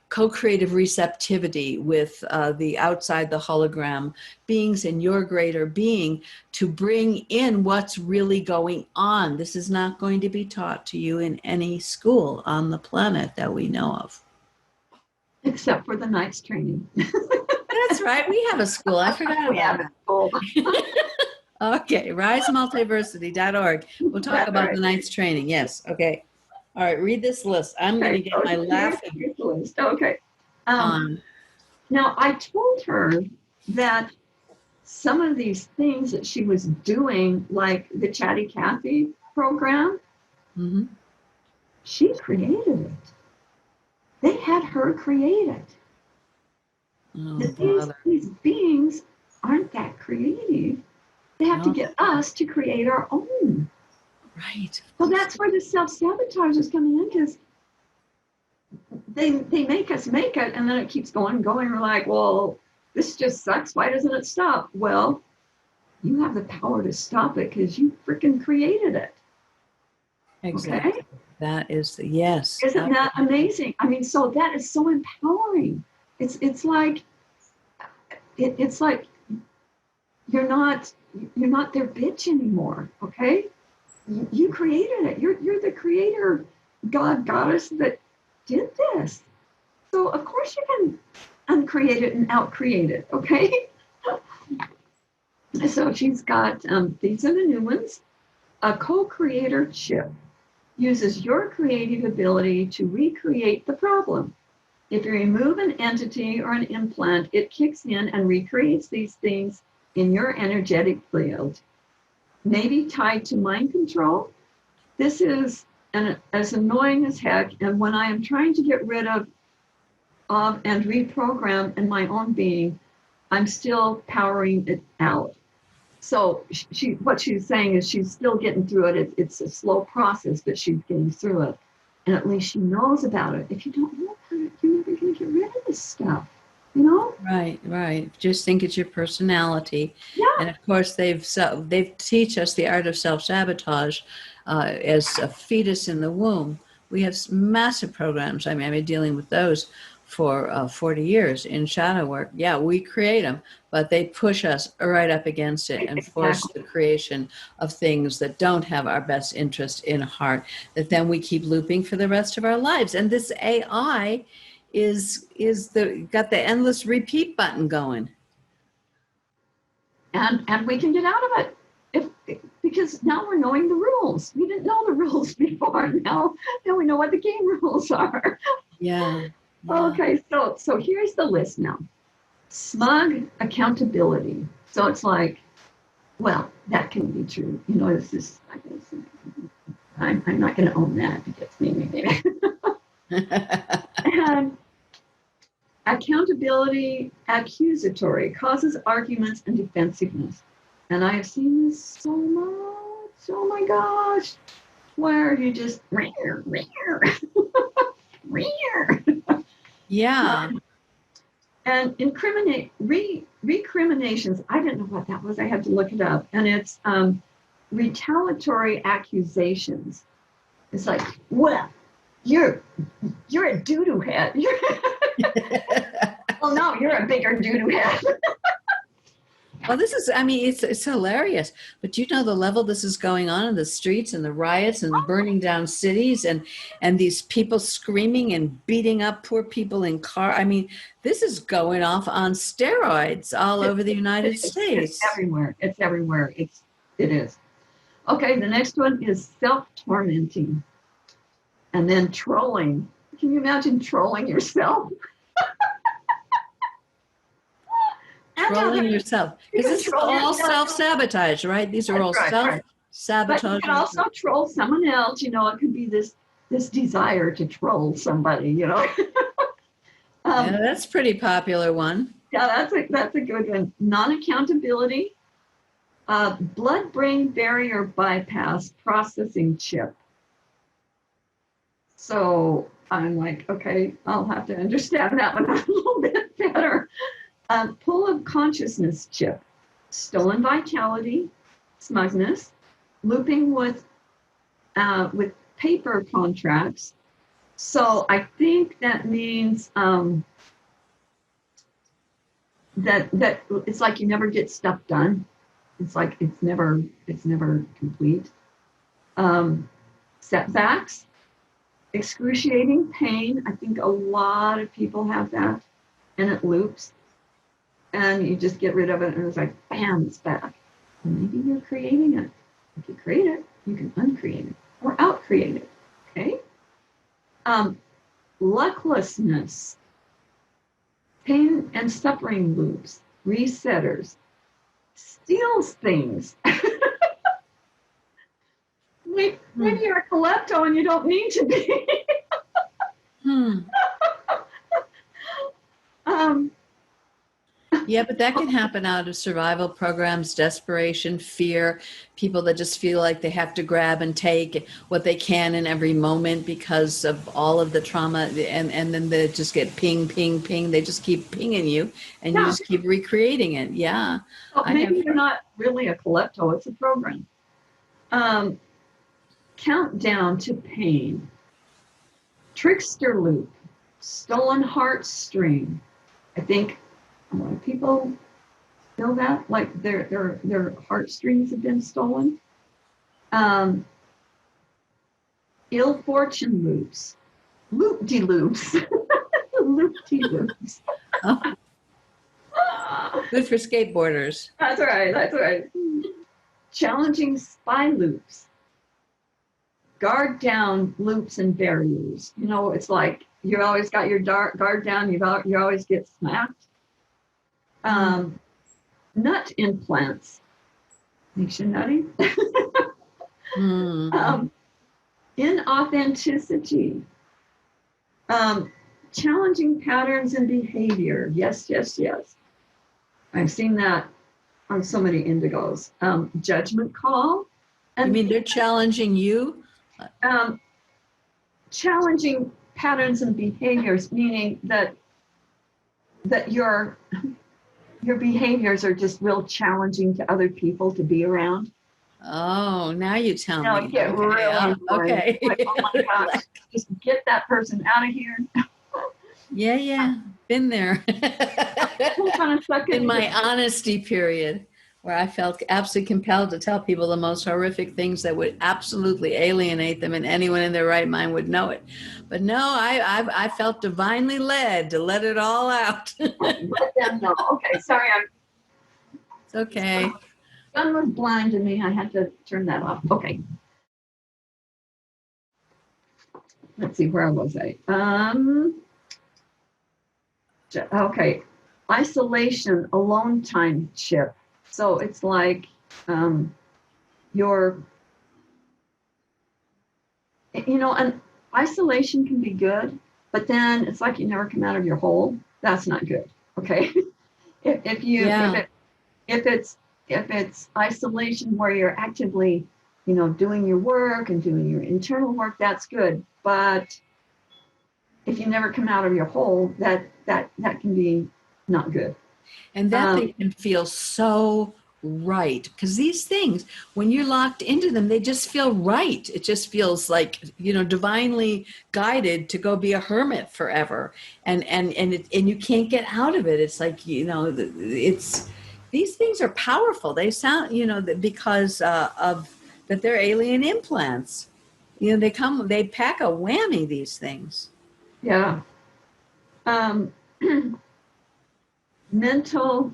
co-creative receptivity with the outside the hologram beings and your greater being to bring in what's really going on. This is not going to be taught to you in any school on the planet that we know of. Except for the night's training. That's right. We have a school. I forgot about it. Okay. RiseMultiversity.org. We'll talk about the night's training. Yes. Okay. All right. Read this list. I'm going to get my laughing. Okay. Now, I told her that some of these things that she was doing, like the Chatty Cathy program, she created it. They had her create it. These beings aren't that creative. They have to get us to create our own. Right. So that's where the self-sabotage is coming in, because they make us make it, and then it keeps going and going. We're like, well, this just sucks. Why doesn't it stop? Well, you have the power to stop it because you freaking created it. Exactly. Okay? That is yes. Isn't that amazing? I mean, so that is so empowering. It's like you're not their bitch anymore. Okay, you created it. You're the creator, God, goddess that did this. So of course you can uncreate it and outcreate it. Okay. So she's got these are the new ones. A co-creator chip uses your creative ability to recreate the problem. If you remove an entity or an implant, it kicks in and recreates these things in your energetic field. Maybe tied to mind control. This is as annoying as heck, and when I am trying to get rid of and reprogram in my own being, I'm still powering it out. So what she's saying is she's still getting through it. It's a slow process, but she's getting through it. And at least she knows about it. If you don't know about it, you're never going to get rid of this stuff, you know? Right. Just think it's your personality. Yeah. And of course, they teach us the art of self sabotage as a fetus in the womb. We have massive programs. I mean, I've been dealing with those for 40 years in shadow work. Yeah, we create them, but they push us right up against it and force the creation of things that don't have our best interest in heart, that then we keep looping for the rest of our lives. And this AI is got the endless repeat button going. And we can get out of it because now we're knowing the rules. We didn't know the rules before. Now we know what the game rules are. Yeah. Okay, so here's the list now. Smug accountability. So it's like, well, that can be true. You know, it's just, I'm not going to own that. It gets me maybe. And accountability accusatory causes arguments and defensiveness. And I have seen this so much. Oh my gosh. Where you just Yeah. And recriminations. I didn't know what that was. I had to look it up. And it's retaliatory accusations. It's like, well, you're a doo-doo head. Well, no, you're a bigger doo-doo head. Well, this is, I mean, it's hilarious, but you know the level this is going on in the streets and the riots and burning down cities and these people screaming and beating up poor people in car. I mean, this is going off on steroids all over the United States. It's everywhere. It's everywhere. It is. Okay, the next one is self-tormenting. And then trolling. Can you imagine trolling yourself? Trolling yourself. Because this is all self-sabotage, right? These are all self-sabotage. But you can also troll someone else. You know, it could be this desire to troll somebody, you know. Yeah, that's a pretty popular one. Yeah, that's a good one. Non-accountability. Blood-brain barrier bypass processing chip. So I'm like, okay, I'll have to understand that one a little bit better. Pull of consciousness chip, stolen vitality, smugness, looping with paper contracts. So I think that means that it's like you never get stuff done. It's like it's never complete. Setbacks, excruciating pain. I think a lot of people have that, and it loops. And you just get rid of it, and it's like, bam, it's back. And maybe you're creating it. If you create it, you can uncreate it or outcreate it. Okay. Lucklessness, pain and suffering loops, resetters, steals things. When you're a klepto and you don't need to be. Yeah, but that can happen out of survival programs, desperation, fear, people that just feel like they have to grab and take what they can in every moment because of all of the trauma, and then they just get ping, ping, ping. They just keep pinging you, and you just keep recreating it. Yeah. Well, maybe you're not really a klepto, it's a program. Countdown to pain. Trickster loop. Stolen heartstring. I think a lot of people feel that, like their heartstrings have been stolen. Ill fortune loops, loop-de-loops, loop-de-loops. Good for skateboarders. That's right. Challenging spy loops, guard down loops and barriers. You know, it's like you always got your guard down. You always get smacked. Nut implants. Makes you nutty. Inauthenticity. Challenging patterns and behavior. Yes. I've seen that on so many indigos. Judgment call. You mean they're challenging you? Challenging patterns and behaviors, meaning that your behaviors are just real challenging to other people to be around. Oh, now you tell me. Get really okay. Like, oh my gosh, just get that person out of here. Yeah. Been there. In my honesty period, where I felt absolutely compelled to tell people the most horrific things that would absolutely alienate them, and anyone in their right mind would know it. But no, I felt divinely led to let it all out. Let them know. Okay, sorry. It's okay. Sun was blind to me. I had to turn that off. Okay. Let's see, where was I? Okay. Isolation, alone time chip. So it's like you're And isolation can be good, but then it's like you never come out of your hole. That's not good. Okay. if it's isolation where you're actively, doing your work and doing your internal work, that's good. But if you never come out of your hole, that can be not good. And that they can feel so right, because these things, when you're locked into them, they just feel right. It just feels like, divinely guided to go be a hermit forever, and you can't get out of it. It's like, it's, these things are powerful. They sound, because of that, they're alien implants. They pack a whammy, these things. Yeah. Mental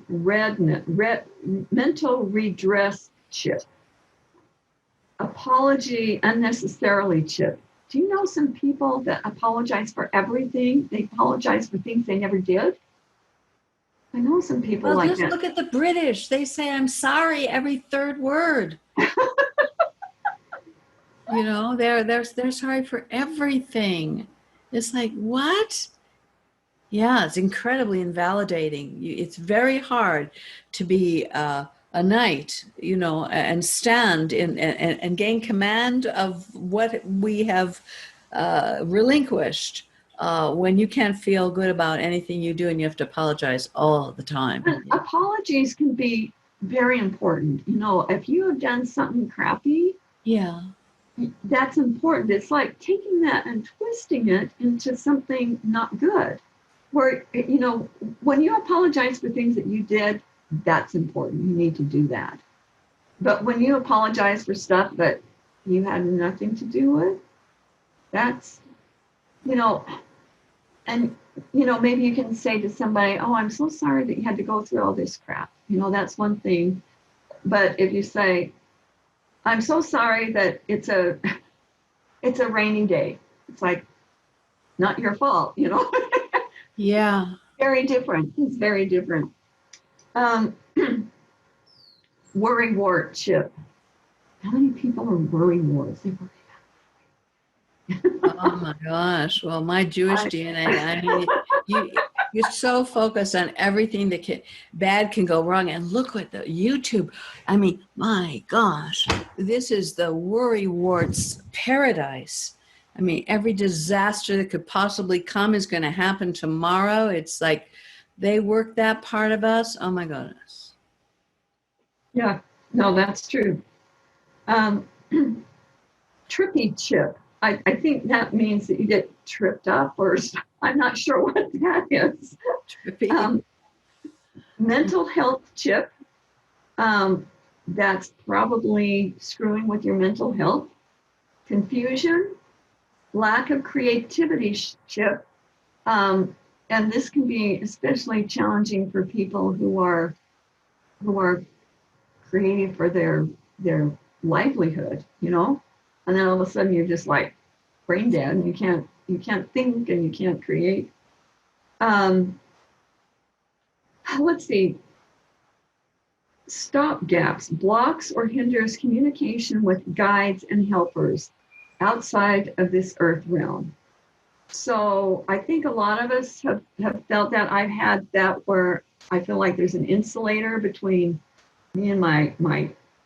redress chip. Apology unnecessarily chip. Do you know some people that apologize for everything? They apologize for things they never did. I know some people like that. Just look at the British. They say, I'm sorry every third word. They're sorry for everything. It's like, what? Yeah, it's incredibly invalidating. It's very hard to be a knight, and stand in and gain command of what we have relinquished, when you can't feel good about anything you do and you have to apologize all the time. And apologies can be very important. If you have done something crappy, yeah, that's important. It's like taking that and twisting it into something not good. Where, when you apologize for things that you did, that's important. You need to do that. But when you apologize for stuff that you had nothing to do with, that's, and, maybe you can say to somebody, oh, I'm so sorry that you had to go through all this crap. That's one thing. But if you say, I'm so sorry that it's a rainy day, it's like, not your fault, Yeah. Very different. It's very different. Worrywart chip. How many people are worrywarts? Oh my gosh. Well, my Jewish DNA, you're so focused on everything that bad can go wrong. And look at the YouTube. My gosh, this is the worrywarts paradise. Every disaster that could possibly come is going to happen tomorrow. It's like they work that part of us. Oh my goodness. Yeah, no, that's true. Trippy chip. I think that means that you get tripped up, or I'm not sure what that is. Trippy. Mental health chip. That's probably screwing with your mental health. Confusion. Lack of creativity chip, and this can be especially challenging for people who are creative for their livelihood, and then all of a sudden you're just like brain dead, and you can't think, and you can't create. Let's see. Stop gaps, blocks or hinders communication with guides and helpers outside of this earth realm. So I think a lot of us have felt that. I've had that where I feel like there's an insulator between me and my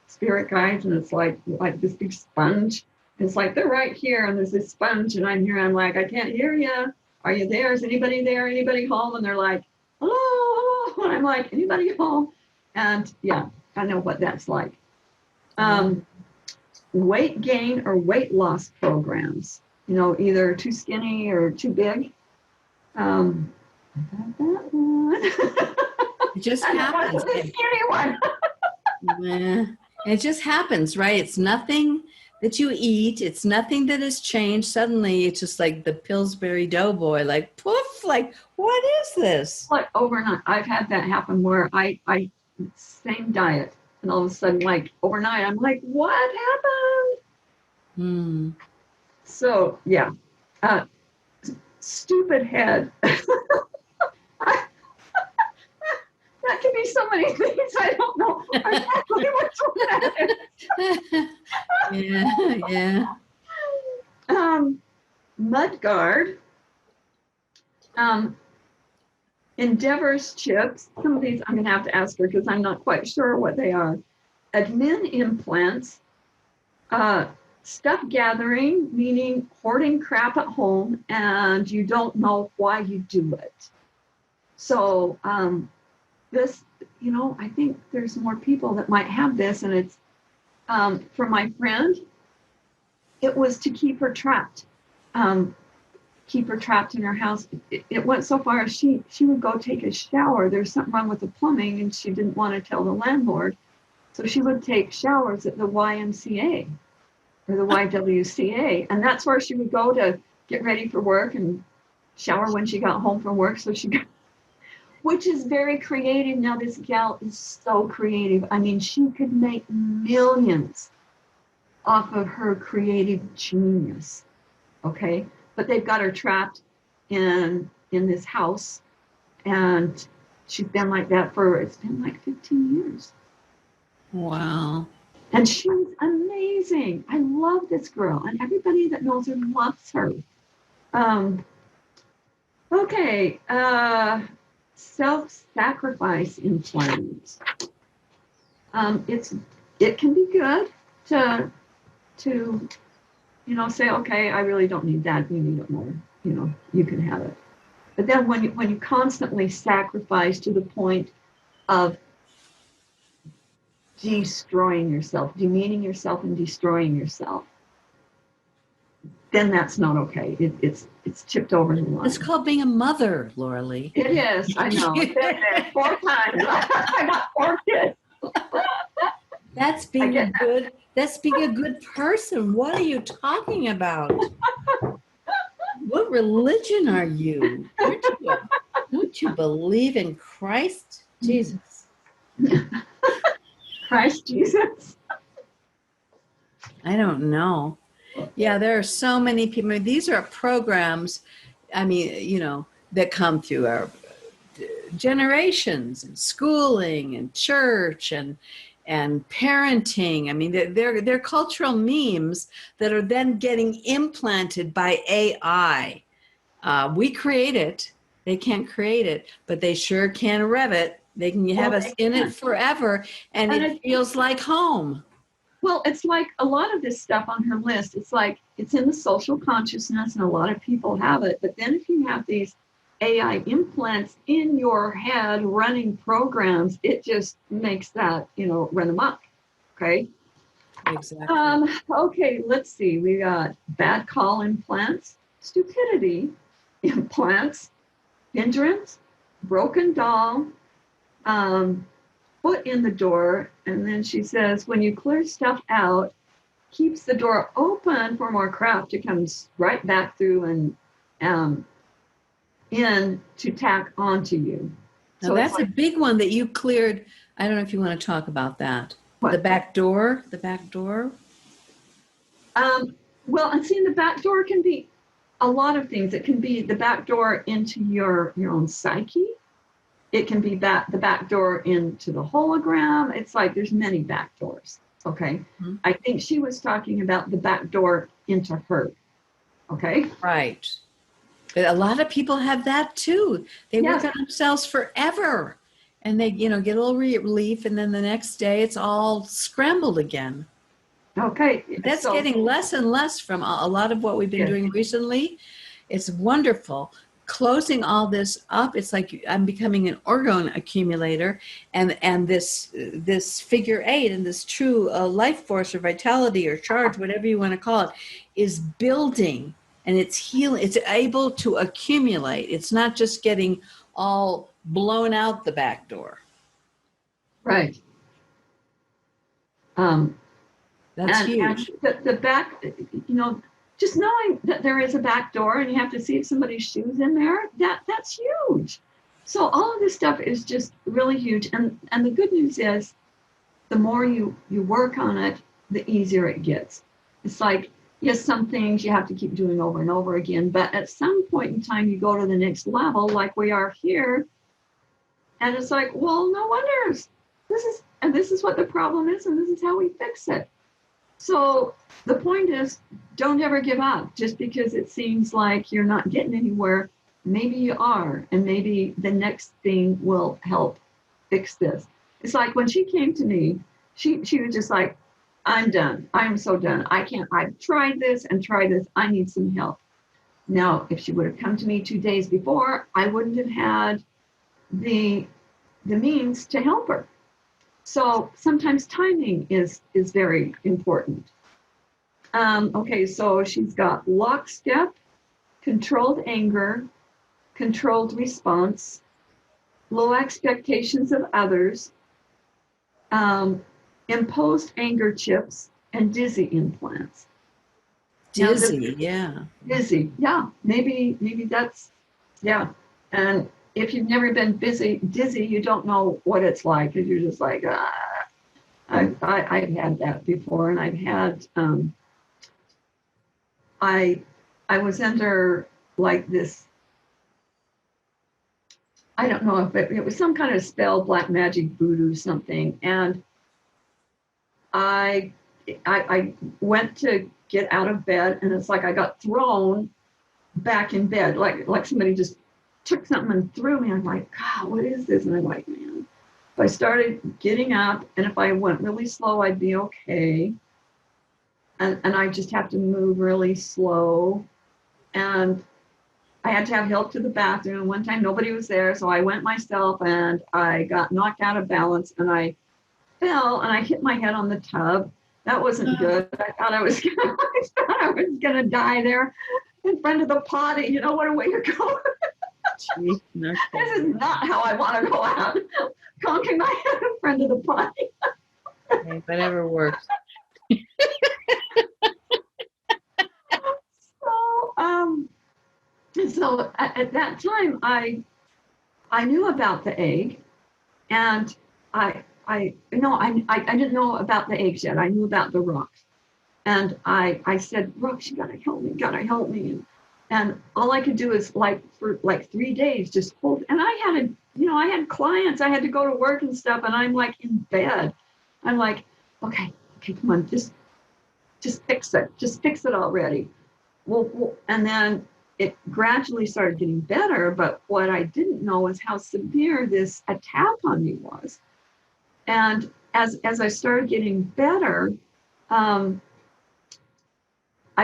spirit guides, and it's like this big sponge. It's like they're right here, and there's this sponge, and I'm here. I'm like, I can't hear you. Are you there? Is anybody there? Anybody home? And they're like, hello, hello. And I'm like, anybody home? And yeah, I know what that's like. Weight gain or weight loss programs, either too skinny or too big. I got that one. It just happens. The skinny one. Yeah. It just happens, right? It's nothing that you eat. It's nothing that has changed. Suddenly, it's just like the Pillsbury Doughboy, like poof, like what is this? Like overnight, I've had that happen where I same diet. And all of a sudden, like overnight, I'm like, what happened? So, yeah. Stupid head. That can be so many things. I don't know exactly which one that is. Yeah. Mudguard, Endeavor's chips. Some of these I'm going to have to ask her because I'm not quite sure what they are. Admin implants, stuff gathering, meaning hoarding crap at home and you don't know why you do it. So this, I think there's more people that might have this, and it's for my friend, it was to keep her trapped. Keep her trapped in her house. It went so far as she would go take a shower. There's something wrong with the plumbing and she didn't want to tell the landlord. So she would take showers at the YMCA or the YWCA. And that's where she would go to get ready for work and shower when she got home from work. Which is very creative. Now this gal is so creative. I mean, she could make millions off of her creative genius. Okay. But they've got her trapped in this house, and she's been like that it's been like 15 years. Wow. And she's amazing. I love this girl, and everybody that knows her loves her. Okay, self-sacrifice implants. It can be good to say, okay, I really don't need that. You need it more. You can have it. But then when you constantly sacrifice to the point of destroying yourself, demeaning yourself and destroying yourself, then that's not okay. It's chipped over the line. It's called being a mother, Laura Lee. It is. I know. I've been there 4 times. I got 4 kids. That's being a good person. What are you talking about? What religion are you? Don't you believe in Christ Jesus? Christ Jesus? I don't know. Yeah, there are so many people. I mean, these are programs, that come through our generations and schooling and church and parenting. I mean, they're cultural memes that are then getting implanted by AI. We create it. They can't create it, but they sure can rev it. They can have us in it forever, and it feels like home. Well, it's like a lot of this stuff on her list. It's like it's in the social consciousness, and a lot of people have it. But then if you have these AI implants in your head running programs, it just makes that, run amok. Okay. Exactly. Okay, let's see. We got bad call implants, stupidity implants, hindrance, broken doll, foot in the door. And then she says, when you clear stuff out, keeps the door open for more crap to come right back through and in to tack onto you. Now so that's a big one that you cleared. I don't know if you want to talk about that. What? The back door. Well, and seeing the back door can be a lot of things. It can be the back door into your own psyche. It can be the back door into the hologram. It's like there's many back doors. Okay. Mm-hmm. I think she was talking about the back door into her. Okay. Right. But a lot of people have that too. They work on themselves forever, and they, get a little relief, and then the next day it's all scrambled again. Okay. That's getting less and less from a lot of what we've been doing recently. It's wonderful. Closing all this up, it's like I'm becoming an Orgone Accumulator, and this figure 8 and this true life force or vitality or charge, whatever you want to call it, is building, and it's healing. It's able to accumulate. It's not just getting all blown out the back door. Right. That's huge. And the back, just knowing that there is a back door and you have to see if somebody's shoes in there, that's huge. So all of this stuff is just really huge. And the good news is the more you work on it, the easier it gets. It's like, yes, some things you have to keep doing over and over again, but at some point in time you go to the next level like we are here. And it's like, well, no wonder this is what the problem is, and this is how we fix it. So the point is, don't ever give up just because it seems like you're not getting anywhere. Maybe you are, and maybe the next thing will help fix this. It's like when she came to me, she was just like, I'm done. I'm so done. I've tried this and tried this. I need some help. Now, if she would have come to me 2 days before, I wouldn't have had the means to help her. So sometimes timing is very important. Okay, so she's got lockstep, controlled anger, controlled response, low expectations of others, imposed anger chips, and dizzy implants. Dizzy, yeah. Dizzy, yeah. Maybe that's, yeah. And if you've never been dizzy, you don't know what it's like, because you're just like, I've had that before, and I've had, I was under like this, I don't know if it was some kind of spell, black magic, voodoo, something, and I went to get out of bed, and it's like I got thrown back in bed, like somebody just took something and threw me. I'm like, God, what is this? And I'm like, man. If I started getting up, and if I went really slow, I'd be okay. And I just have to move really slow. And I had to have help to the bathroom. One time nobody was there, so I went myself, and I got knocked out of balance, and I fell, and I hit my head on the tub. That wasn't good. I thought I was gonna die there in front of the potty. You know, what a way to go. Gee, no This is not how I want to go out. Conking my head in front of the potty. okay, whatever works. So at that time, I knew about the egg, and I didn't know about the eggs yet. I knew about the rocks, and I said, Rocks, you gotta help me. And all I could do is for 3 days just hold. And I had clients. I had to go to work and stuff, and I'm like in bed. I'm like, okay, come on, just fix it. Just fix it already. Well, and then it gradually started getting better. But what I didn't know is how severe this attack on me was. And as I started getting better, I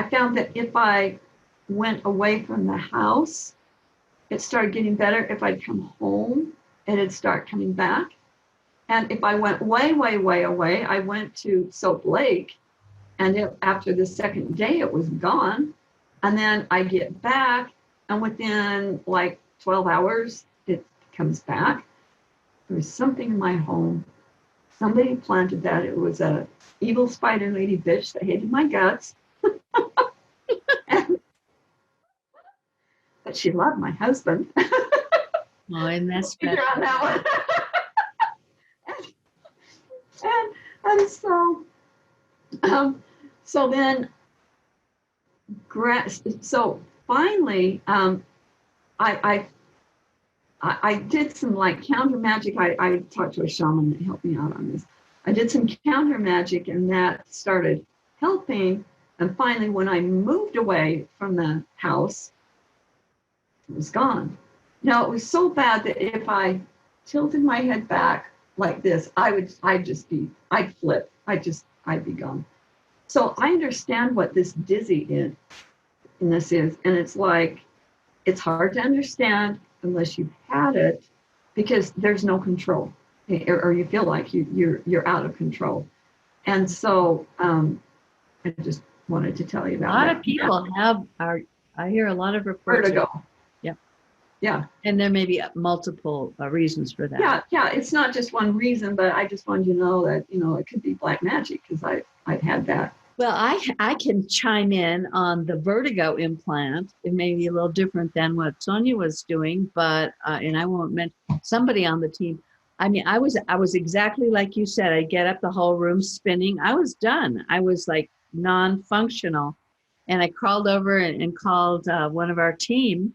found that if I went away from the house, it started getting better. If I'd come home, it'd start coming back. And if I went way, way, way away, I went to Soap Lake, and after the second day, it was gone. And then I get back, and within 12 hours, it comes back. There was something in my home. Somebody planted that. It was a evil spider lady bitch that hated my guts. But she loved my husband. Oh, and that's special. On that one. and so then finally I did some counter magic. I talked to a shaman that helped me out on this. I did some counter magic, and that started helping. And finally, when I moved away from the house, it was gone. Now, it was so bad that if I tilted my head back like this, I'd flip. I'd be gone. So I understand what this dizzy is, and it's it's hard to understand unless you've had it, because there's no control, or you feel like you're out of control. And so I just wanted to tell you about that. A lot of people I hear a lot of reports. Vertigo. Yeah. And there may be multiple reasons for that. Yeah. It's not just one reason, but I just wanted you to know that, it could be black magic, because I've had that. Well, I can chime in on the vertigo implant. It may be a little different than what Sonia was doing, but, and I won't mention somebody on the team. I mean, I was exactly like you said. I get up, the whole room spinning. I was done. I was non-functional. And I crawled over and called one of our team,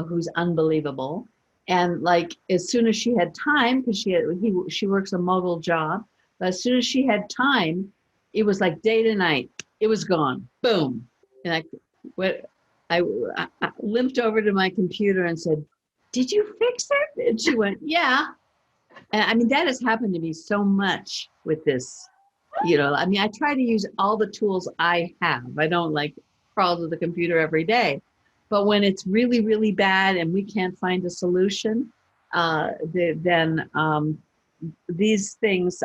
who's unbelievable. And as soon as she had time, because she works a mobile job, but as soon as she had time, it was like day to night. it was gone. Boom. And I limped over to my computer and said, "Did you fix it?" And she went, "Yeah." And I mean, that has happened to me so much with this. I mean, I try to use all the tools I have. I don't like crawl to the computer every day. But when it's really, really bad and we can't find a solution, then these things,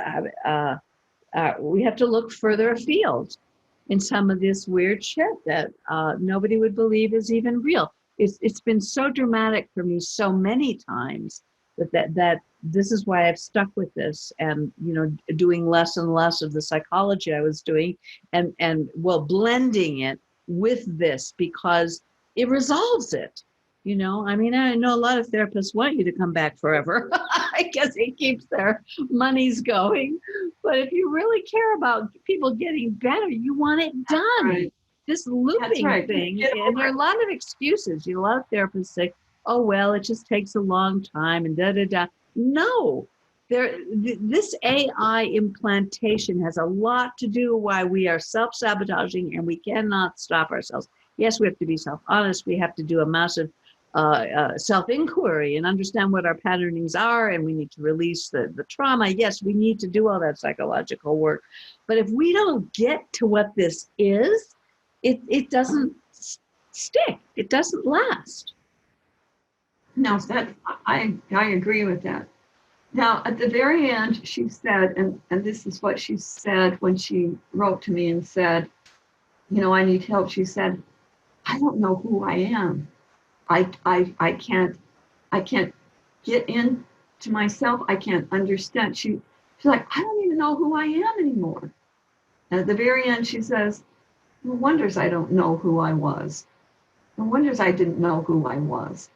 we have to look further afield in some of this weird shit that nobody would believe is even real. It's been so dramatic for me so many times that this is why I've stuck with this, and doing less and less of the psychology I was doing, and blending it with this because it resolves it. I mean, I know a lot of therapists want you to come back forever. I guess it keeps their monies going. But if you really care about people getting better, you want it done. Right. This looping thing, and there are a lot of excuses. A lot of therapists say, "Oh, well, it just takes a long time," and da-da-da. No, this AI implantation has a lot to do why we are self-sabotaging and we cannot stop ourselves. Yes, we have to be self-honest. We have to do a massive self-inquiry and understand what our patternings are, and we need to release the trauma. Yes, we need to do all that psychological work. But if we don't get to what this is, it doesn't stick. It doesn't last. No, that I agree with that. Now, at the very end, she said, and this is what she said when she wrote to me and said, I need help. She said, "I don't know who I am. I can't get into myself. I can't understand." She's like, "I don't even know who I am anymore." And at the very end, she says, "No wonders I don't know who I was. No wonders I didn't know who I was."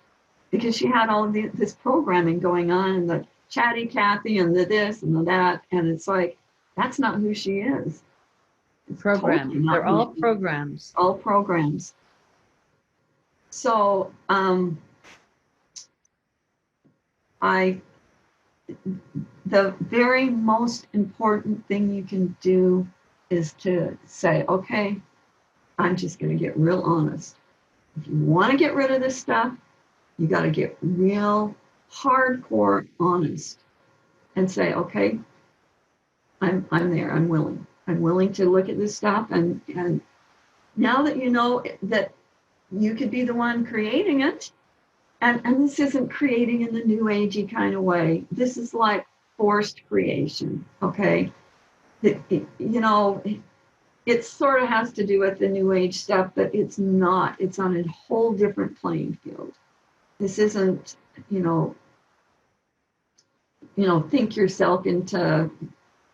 Because she had all of this programming going on, and the chatty Cathy and the this and the that. And it's like, that's not who she is. It's programs. Totally They're all programs. All programs. So the very most important thing you can do is to say, okay, I'm just going to get real honest. If you want to get rid of this stuff, you got to get real hardcore honest and say, okay, I'm there. I'm willing. I'm willing to look at this stuff. And now that you know that you could be the one creating it, and this isn't creating in the new agey kind of way. This is like forced creation. Okay. It sort of has to do with the new age stuff, but it's not. It's on a whole different playing field. This isn't, think yourself into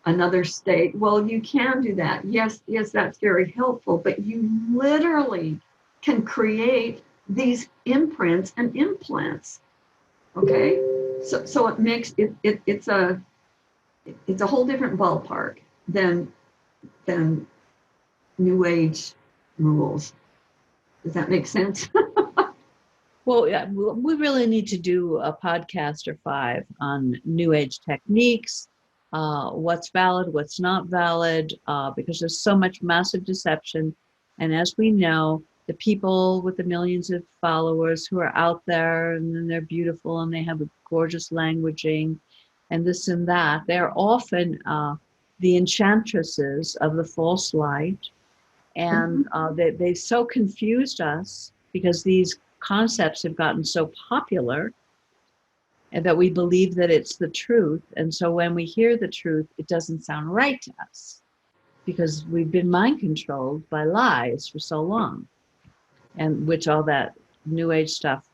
another state. Well, you can do that. Yes, that's very helpful, but you literally can create these imprints and implants. Okay? So it makes it's a whole different ballpark than new age rules. Does that make sense? Well, yeah, we really need to do a podcast or 5 on new age techniques, what's valid, what's not valid, because there's so much massive deception. And as we know, the people with the millions of followers who are out there, and then they're beautiful and they have a gorgeous languaging and this and that, they're often the enchantresses of the false light. And they so confused us because these concepts have gotten so popular and that we believe that it's the truth. And so when we hear the truth, it doesn't sound right to us because we've been mind controlled by lies for so long, and which all that new age stuff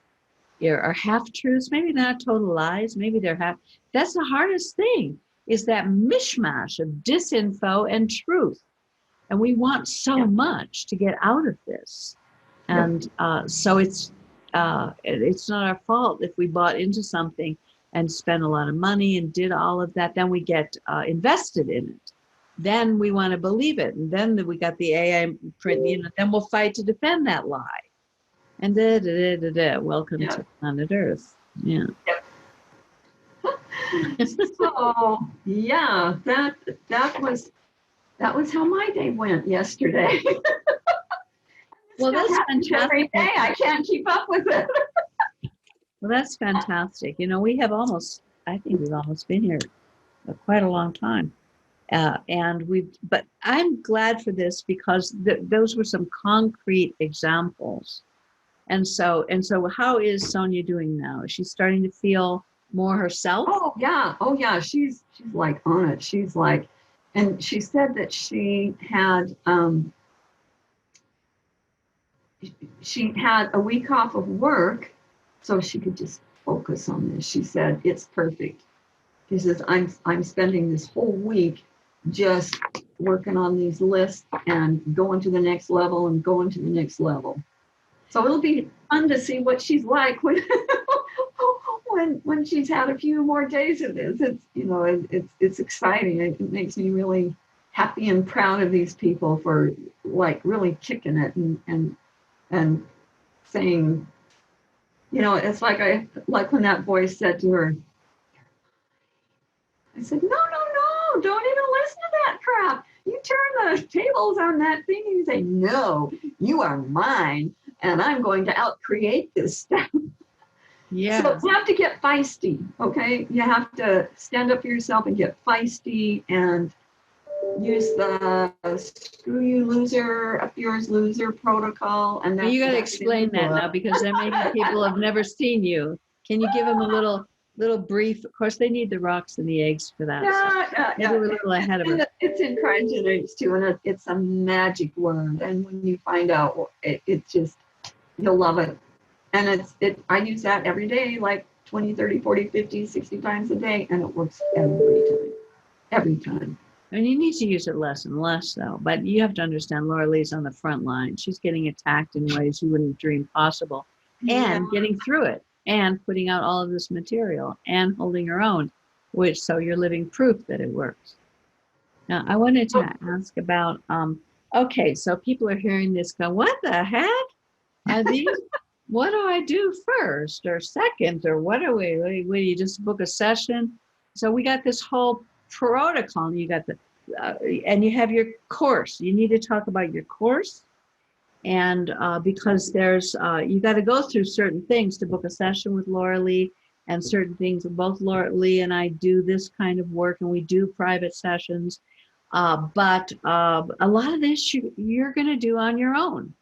are half truths. Maybe not total lies. Maybe they're half. That's the hardest thing, is that mishmash of disinfo and truth. And we want so much to get out of this. And so it's not our fault if we bought into something and spent a lot of money and did all of that. Then we get invested in it. Then we want to believe it. And then we got the AI print, then we'll fight to defend that lie. And welcome to planet Earth. Yeah. Yep. So yeah, that was that was how my day went yesterday. Well, Stuff that's happens every fantastic. day. I can't keep up with it. Well, that's fantastic. You know, we have almost, I think we've almost been here quite a long time. But I'm glad for this because those were some concrete examples. And so, how is Sonia doing now? Is she starting to feel more herself? Oh yeah. She's like on it. She's like, and she said that she had a week off of work so she could just focus on this. She said it's perfect. She says I'm spending this whole week just working on these lists and going to the next level and going to the next level. So it'll be fun to see what she's like when when she's had a few more days of this. It's exciting. It makes me really happy and proud of these people for like really kicking it and saying, it's like when that voice said to her, I said, no, don't even listen to that crap. You turn the tables on that thing and you say, no, you are mine, and I'm going to outcreate this stuff. Yeah. So you have to get feisty, okay? You have to stand up for yourself and get feisty and use the screw you loser, up yours loser protocol. And you got to explain that now because there may be people who have never seen you. Can you give them a little brief? Of course, they need the rocks and the eggs for that. Yeah. We're a little ahead of it. It's in Cryogenetics too, and it's a magic word. And when you find out, it just, you'll love it. And I use that every day, like 20, 30, 40, 50, 60 times a day, and it works every time. I mean, you need to use it less and less, though. But you have to understand, Laura Lee's on the front line. She's getting attacked in ways you wouldn't dream possible, and getting through it, and putting out all of this material, and holding her own, so you're living proof that it works. Now, I wanted to ask about, okay, so people are hearing this go, what the heck? Are these? What do I do first or second, or what do we you just book a session? So we got this whole protocol. You got and you have your course. You need to talk about your course, and because there's you got to go through certain things to book a session with Laura Lee, and certain things. Both Laura Lee and I do this kind of work, and we do private sessions. But a lot of this you're going to do on your own.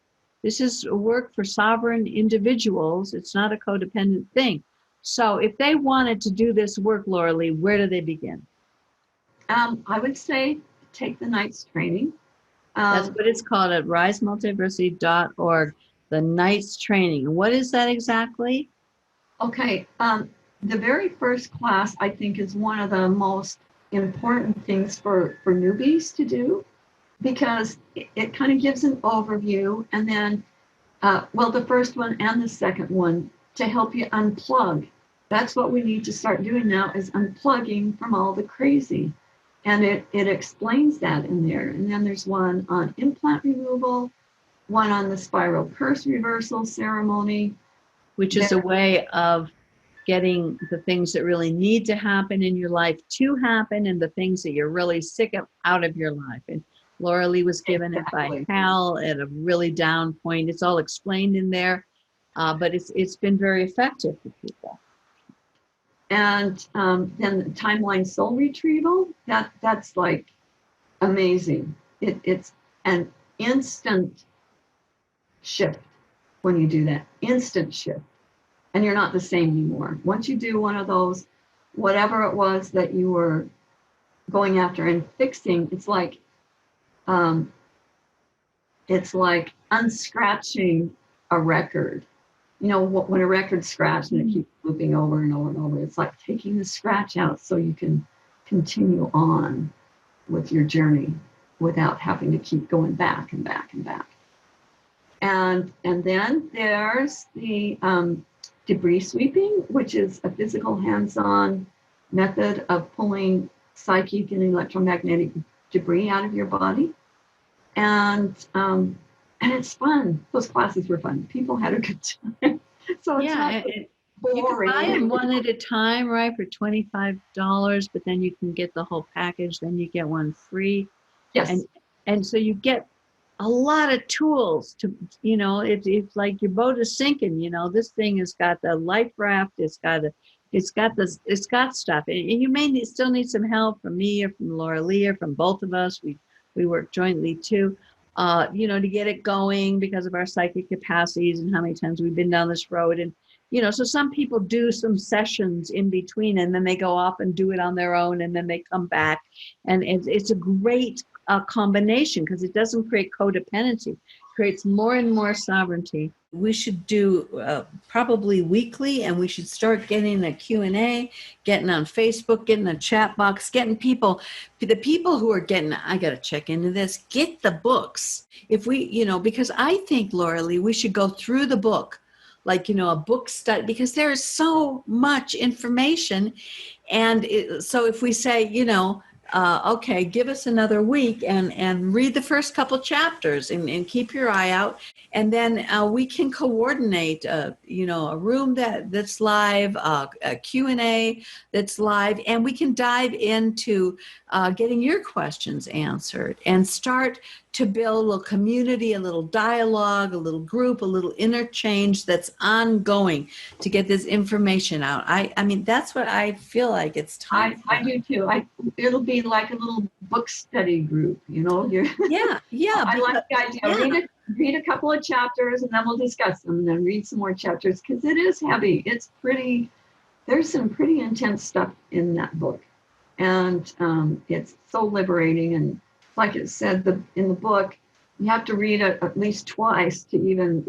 This is work for sovereign individuals. It's not a codependent thing. So if they wanted to do this work, Laura Lee, where do they begin? I would say take the night's training. That's what it's called at risemultiversity.org, the night's training. What is that exactly? Okay. The very first class, I think, is one of the most important things for newbies to do, because it kind of gives an overview, and then, the first one and the second one to help you unplug. That's what we need to start doing now, is unplugging from all the crazy. And it explains that in there. And then there's one on implant removal, one on the spiral curse reversal ceremony. Which is a way of getting the things that really need to happen in your life to happen, and the things that you're really sick of out of your life. And Laura Lee was given it by Hal at a really down point. It's all explained in there, but it's been very effective for people. And then the timeline soul retrieval, that's like amazing. It's an instant shift when you do that. Instant shift. And you're not the same anymore. Once you do one of those, whatever it was that you were going after and fixing, it's like unscratching a record. When a record's scratched and it keeps looping over and over and over, it's like taking the scratch out so you can continue on with your journey without having to keep going back and back and back. And then there's the debris sweeping, which is a physical hands-on method of pulling psychic and electromagnetic debris out of your body. And it's fun. Those classes were fun. People had a good time. So it's not boring. You can buy them one at a time, right, for $25, but then you can get the whole package. Then you get one free. Yes. And so you get a lot of tools to, it's like your boat is sinking, this thing has got the life raft, it's got stuff. And you still need some help from me or from Laura Lee or from both of us. We work jointly too, to get it going because of our psychic capacities and how many times we've been down this road. And, so some people do some sessions in between and then they go off and do it on their own and then they come back. And it's a great combination because it doesn't create codependency, it creates more and more sovereignty. We should do probably weekly, and we should start getting a Q&A, getting on Facebook, getting a chat box, getting the people who are getting, I got to check into this, get the books. If we, because I think, Laura Lee, we should go through the book, like, a book study, because there is so much information. And so if we say, okay, give us another week and read the first couple chapters and keep your eye out. And then we can coordinate, a room that's live, a Q&A that's live, and we can dive into getting your questions answered and start to build a little community, a little dialogue, a little group, a little interchange that's ongoing to get this information out. I mean, that's what I feel like it's time. I do too. It'll be like a little book study group, Yeah. I like the idea. Yeah. Read a couple of chapters and then we'll discuss them, and then read some more chapters because it is heavy. It's pretty. There's some pretty intense stuff in that book, and it's so liberating. And like it said in the book, you have to read it at least twice to even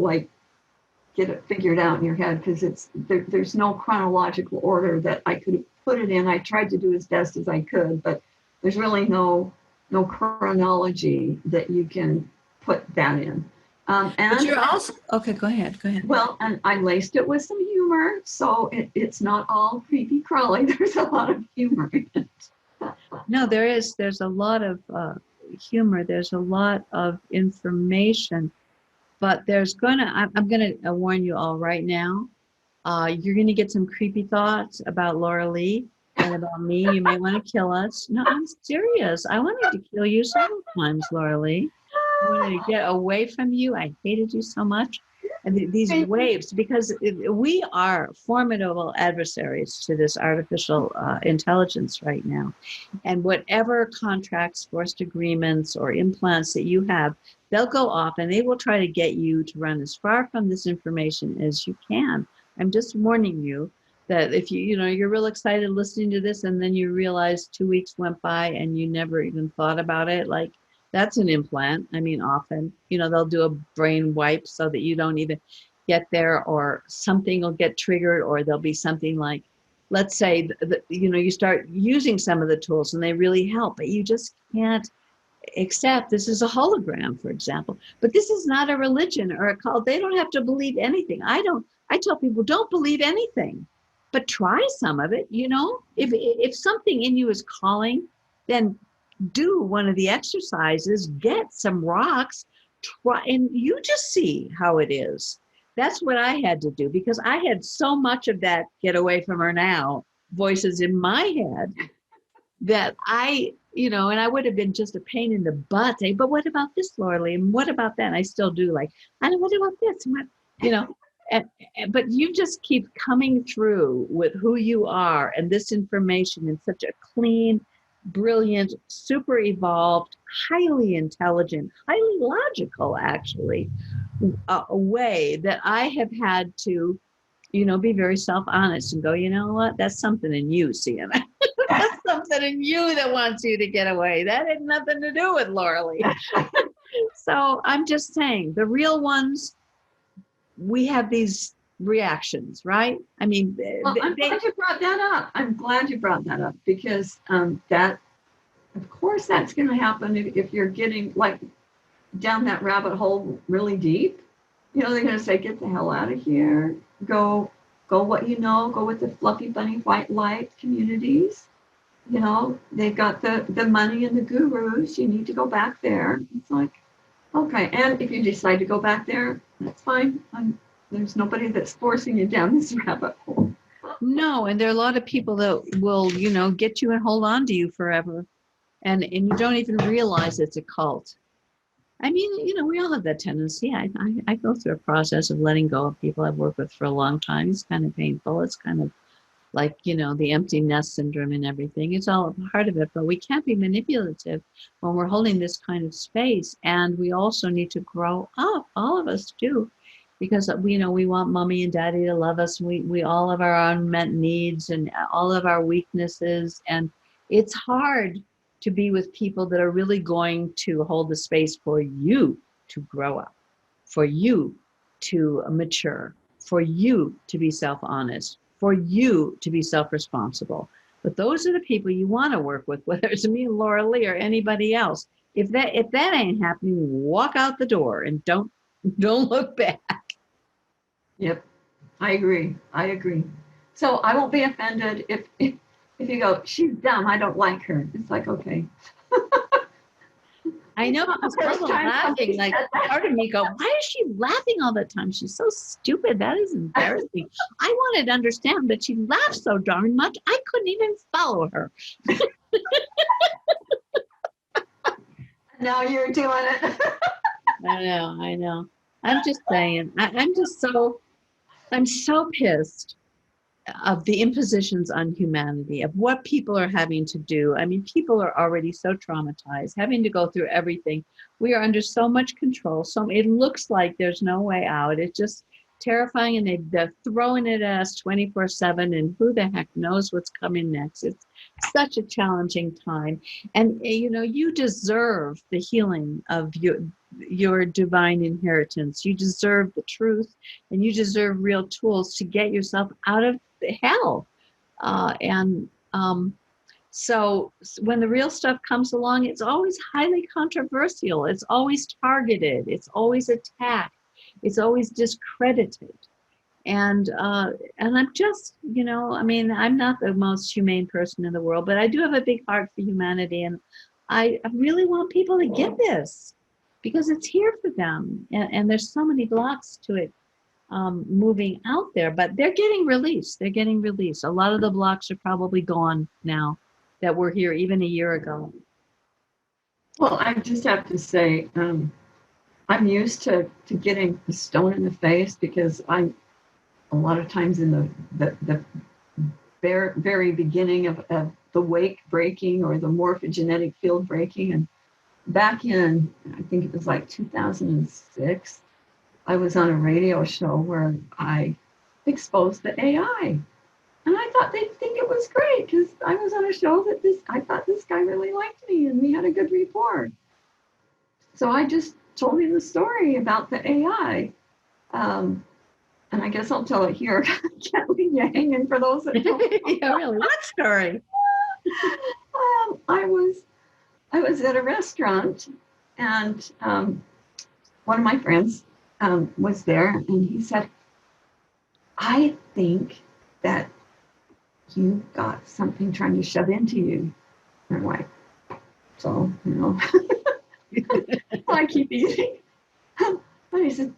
get it figured out in your head, because there's no chronological order that I could have put it in. I tried to do as best as I could, but there's really no chronology that you can put that in. But you're also, okay, go ahead. Well, and I laced it with some humor, so it's not all creepy crawly. There's a lot of humor in it. No, there's a lot of humor. There's a lot of information, but I'm gonna warn you all right now. You're gonna get some creepy thoughts about Laura Lee and about me. You may want to kill us. No, I'm serious. I wanted to kill you several times, Laura Lee. I wanted to get away from you. I hated you so much. And these waves, because we are formidable adversaries to this artificial intelligence right now. And whatever contracts, forced agreements, or implants that you have, they'll go off and they will try to get you to run as far from this information as you can. I'm just warning you that if you're real excited listening to this and then you realize 2 weeks went by and you never even thought about it, that's an implant. I mean, often, they'll do a brain wipe so that you don't even get there, or something will get triggered, or there'll be something like, let's say, you start using some of the tools and they really help, but you just can't accept this is a hologram, for example. But this is not a religion or a cult. They don't have to believe anything. I tell people, don't believe anything, but try some of it. If something in you is calling, then do one of the exercises, get some rocks, try, and you just see how it is. That's what I had to do, because I had so much of that get away from her now voices in my head that and I would have been just a pain in the butt. But what about this, Laura Lee? And what about that? And I still do, what about this? But you just keep coming through with who you are and this information in such a clean, brilliant, super evolved, highly intelligent, highly logical, actually, a way that I have had to, be very self-honest and go, you know what, that's something in you, Sienna. That's something in you that wants you to get away. That had nothing to do with Laura Lee. So I'm just saying, the real ones, we have these reactions, right? I mean, I'm glad you brought that up. I'm glad you brought that up, because that, of course, that's going to happen if you're getting down that rabbit hole really deep. They're going to say, get the hell out of here. Go what go with the fluffy bunny white light communities. They've got the money and the gurus. You need to go back there. It's like, okay. And if you decide to go back there, that's fine. There's nobody that's forcing you down this rabbit hole. No, and there are a lot of people that will, get you and hold on to you forever. and you don't even realize it's a cult. I mean, we all have that tendency. I go through a process of letting go of people I've worked with for a long time. It's kind of painful. It's kind of like, the empty nest syndrome and everything. It's all a part of it, but we can't be manipulative when we're holding this kind of space. And we also need to grow up. All of us do, because we want mommy and daddy to love us. We all have our unmet needs and all of our weaknesses. And it's hard to be with people that are really going to hold the space for you to grow up, for you to mature, for you to be self-honest, for you to be self-responsible. But those are the people you want to work with, whether it's me, Laura Lee, or anybody else. If that ain't happening, walk out the door and don't look back. Yep, I agree. So I won't be offended if you go, she's dumb, I don't like her. It's like, okay. I know, I was laughing. Like, part of me go, why is she laughing all the time? She's so stupid. That is embarrassing. I wanted to understand, but she laughs so darn much, I couldn't even follow her. Now you're doing it. I know. I'm just saying, I'm so pissed of the impositions on humanity, of what people are having to do. I mean, people are already so traumatized, having to go through everything. We are under so much control. So it looks like there's no way out. It's just terrifying, and they're throwing it at us 24/7, and who the heck knows what's coming next. It's such a challenging time. And, you deserve the healing of your divine inheritance. You deserve the truth, and you deserve real tools to get yourself out of hell. So when the real stuff comes along, it's always highly controversial. It's always targeted. It's always attacked. It's always discredited. And I'm just, I'm not the most humane person in the world, but I do have a big heart for humanity. And I really want people to get this, because it's here for them. And there's so many blocks to it moving out there, but they're getting released. A lot of the blocks are probably gone now that were here even a year ago. Well, I just have to say, I'm used to getting a stone in the face, because I'm a lot of times in the very beginning of the wake breaking or the morphogenetic field breaking. And back in, I think it was like 2006, I was on a radio show where I exposed the AI. And I thought they'd think it was great, because I was on a show that I thought this guy really liked me and we had a good rapport. So I just told him the story about the AI. And I guess I'll tell it here. I can't leave you hanging for those that don't know. Yeah, really. What story? I was at a restaurant, and one of my friends was there, and he said, I think that you got something trying to shove into you. And I'm like, so, I keep eating. And he said,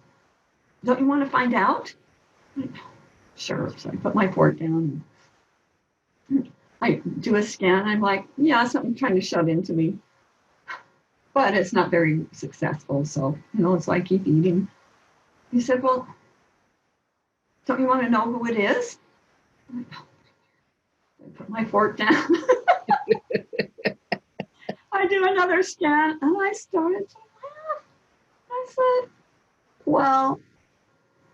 don't you want to find out? Sure. So I put my fork down. I do a scan. I'm like, yeah, something trying to shove into me. But it's not very successful. So, it's like keep eating. He said, well, don't you want to know who it is? I put my fork down. I do another scan, and I started to laugh. I said, well,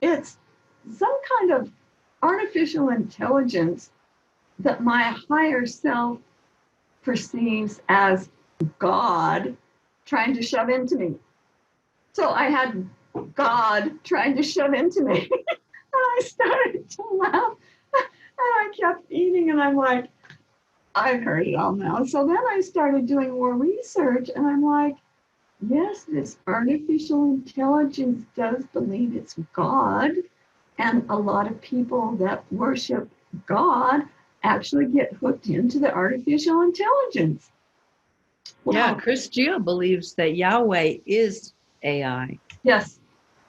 it's some kind of artificial intelligence that my higher self perceives as God trying to shove into me. So I had God trying to shove into me. And I started to laugh. And I kept eating, and I'm like, I've heard it all now. So then I started doing more research, and I'm like, yes, this artificial intelligence does believe it's God. And a lot of people that worship God actually get hooked into the artificial intelligence. Well, yeah, Chris Geo believes that Yahweh is AI. Yes,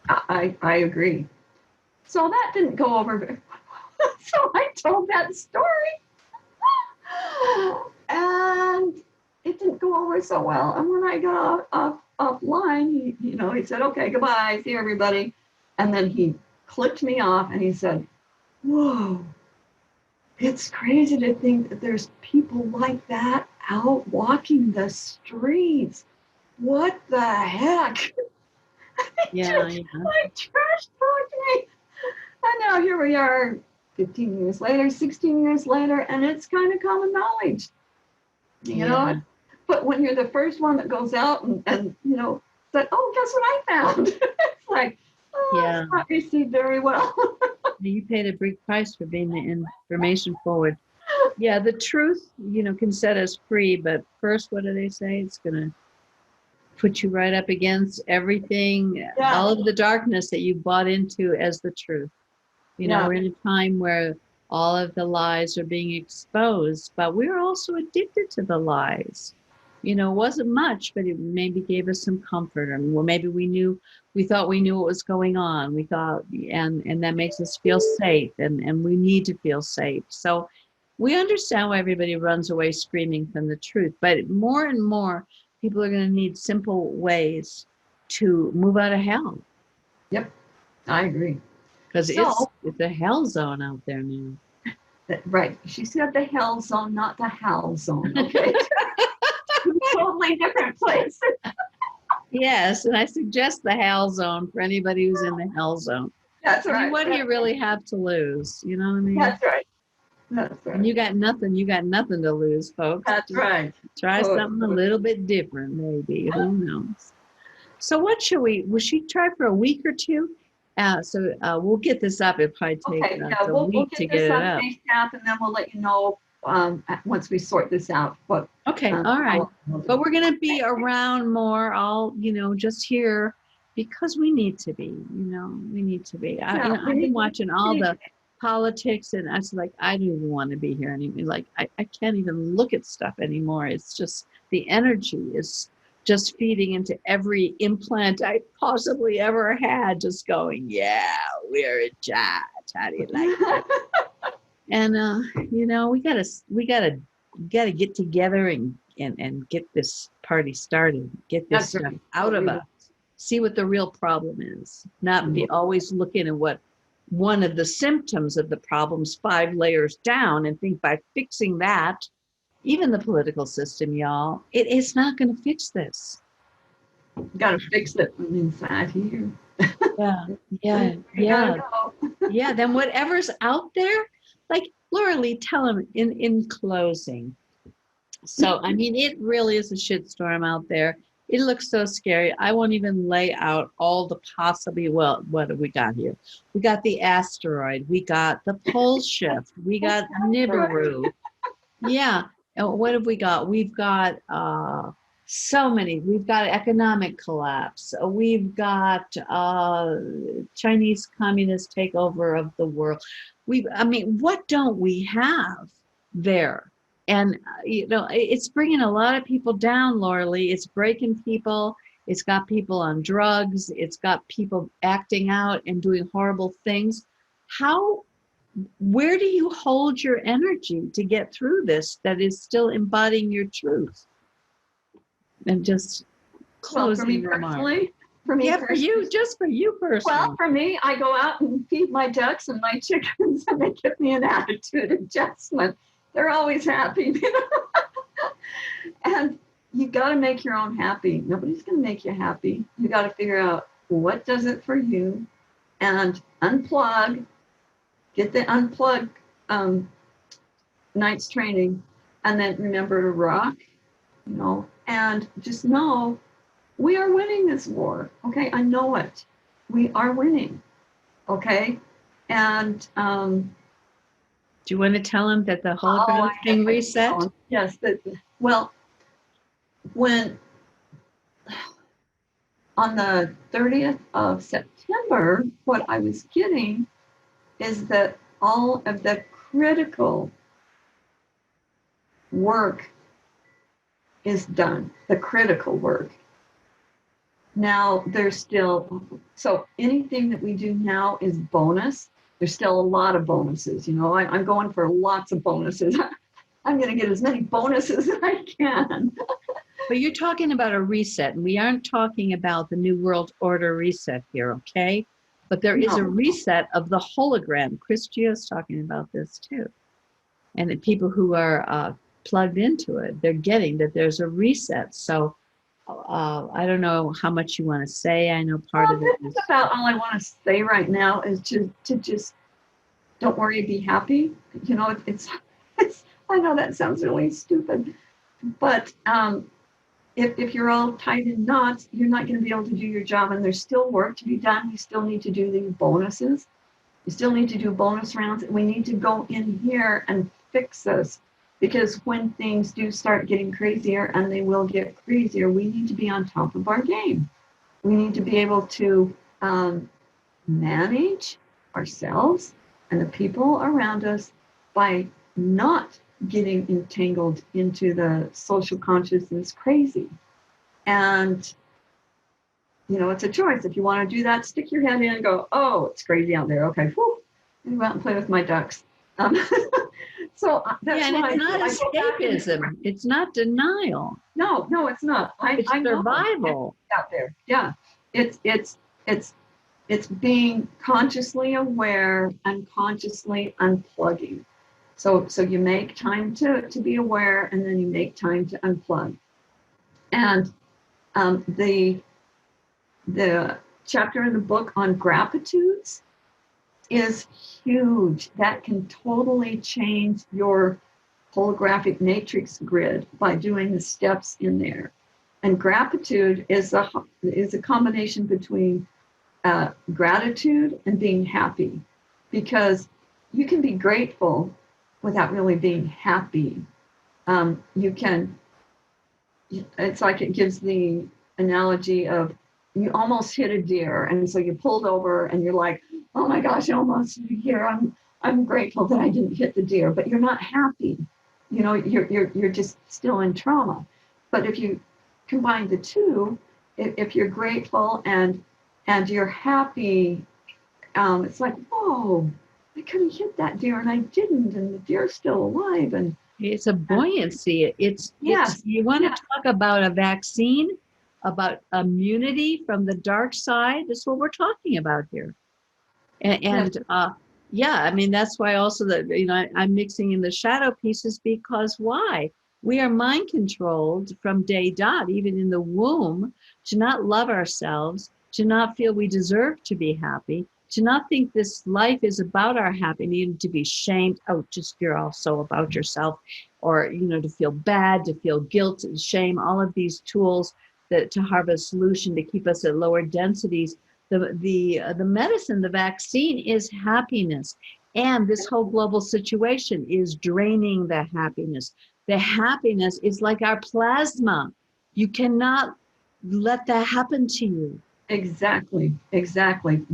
I agree. So that didn't go over very well. So I told that story. And it it didn't go over so well. And when I got offline, he said, okay, goodbye, see everybody. And then he clicked me off and he said, whoa, it's crazy to think that there's people like that out walking the streets. What the heck? Yeah. Like trash talked me. And now here we are 15 years later, 16 years later, and it's kind of common knowledge. You know, but when you're the first one that goes out and said, oh, guess what I found? It's like, it's not received very well. You paid a big price for being the information forward. Yeah, the truth, can set us free, but first, what do they say? It's going to put you right up against everything, all of the darkness that you bought into as the truth. We're in a time where all of the lies are being exposed, but we're also addicted to the lies. It wasn't much, but it maybe gave us some comfort, or maybe we thought we knew what was going on. We thought, and that makes us feel safe, and we need to feel safe. So we understand why everybody runs away screaming from the truth, but more and more people are going to need simple ways to move out of hell. Yep, I agree. Because it's a hell zone out there now. Right. She said the hell zone, not the hell zone. Okay. Totally different place. Yes, and I suggest the hell zone for anybody who's in the hell zone. That's right. What do you really have to lose? You know what I mean? That's right. That's right. And you got nothing to lose, folks. That's right. Try something a little bit different, maybe. Who knows? So what will she try for a week or two? So we'll get this up. It'll probably take a week to get it up. And then we'll let you know once we sort this out. But okay, all right. But we're going to be around more. I'll, just here because we need to be. We need to be. I've been watching all the politics, and I was like, I don't even want to be here anymore. Like, I can't even look at stuff anymore. It's just the energy is just feeding into every implant I possibly ever had, just going, yeah, we're in charge. How do you like that? And we gotta get together and get this party started, get this stuff out of us, see what the real problem is, not be always looking at what one of the symptoms of the problem's 5 layers down and think by fixing that. Even the political system, y'all, it's not going to fix this. You got to fix it from inside here. Yeah. Then whatever's out there, like Laura Lee, tell them in closing. So, I mean, it really is a shitstorm out there. It looks so scary. I won't even lay out all the what have we got here? We got the asteroid. We got the pole shift. We got Nibiru. Yeah. And what have we got? We've got so many. We've got economic collapse. We've got Chinese communist takeover of the world. What don't we have there? And, it's bringing a lot of people down, Laura Lee. It's breaking people. It's got people on drugs. It's got people acting out and doing horrible things. Where do you hold your energy to get through this that is still embodying your truth? And just closing remarks. For you personally. Well, for me, I go out and feed my ducks and my chickens, and they give me an attitude adjustment. They're always happy, And you got to make your own happy. Nobody's going to make you happy. You got to figure out what does it for you, and unplug. Get the unplug night's training, and then remember to rock, and just know we are winning this war. Okay, I know it. We are winning. Okay, and do you want to tell them that the hologram is being reset? Yes. When on the 30th of September, what I was getting is that all of the critical work is done, the critical work. Now there's still, so anything that we do now is bonus. There's still a lot of bonuses. I'm going for lots of bonuses. I'm going to get as many bonuses as I can. But you're talking about a reset, and we aren't talking about the New World Order reset here, okay? But there is a reset of the hologram. Chris Gio's talking about this too. And the people who are plugged into it, they're getting that there's a reset. So I don't know how much you want to say. I know part of it is about all I want to say right now is to just don't worry, be happy. You know, it's I know that sounds really stupid, but if you're all tied in knots, you're not going to be able to do your job, and there's still work to be done. You still need to do these bonuses. You still need to do bonus rounds. We need to go in here and fix this, because when things do start getting crazier, and they will get crazier, we need to be on top of our game. We need to be able to manage ourselves and the people around us by not getting entangled into the social consciousness crazy. And, you know, it's a choice. If you want to do that, stick your head in and go, oh, it's crazy out there. Okay, whew, and go out and play with my ducks. So that's and why it's not escapism. It's not denial. No, it's not. It's survival out there. Yeah, it's being consciously aware and consciously unplugging. So you make time to be aware, and then you make time to unplug. And the chapter in the book on gratitudes is huge. That can totally change your holographic matrix grid by doing the steps in there. And gratitude is a combination between gratitude and being happy, because you can be grateful without really being happy. It's like it gives the analogy of you almost hit a deer, and so you pulled over and you're like, oh my gosh, I almost hit a deer. I'm grateful that I didn't hit the deer, but you're not happy. You know, you're just still in trauma. But if you combine the two, if you're grateful and you're happy, it's like, whoa, I could have hit that deer and I didn't, and the deer's still alive. And it's a buoyancy. It's you want to talk about a vaccine, about immunity from the dark side. That's what we're talking about here. And I mean, that's why also that, you know, I'm mixing in the shadow pieces, because why? We are mind controlled from day dot, even in the womb, to not love ourselves, to not feel we deserve to be happy, to not think this life is about our happiness, to be shamed. Oh, just you're also about yourself, or, you know, to feel bad, to feel guilt and shame, all of these tools that to have a solution to keep us at lower densities. The medicine, the vaccine is happiness. And this whole global situation is draining the happiness. The happiness is like our plasma. You cannot let that happen to you. Exactly.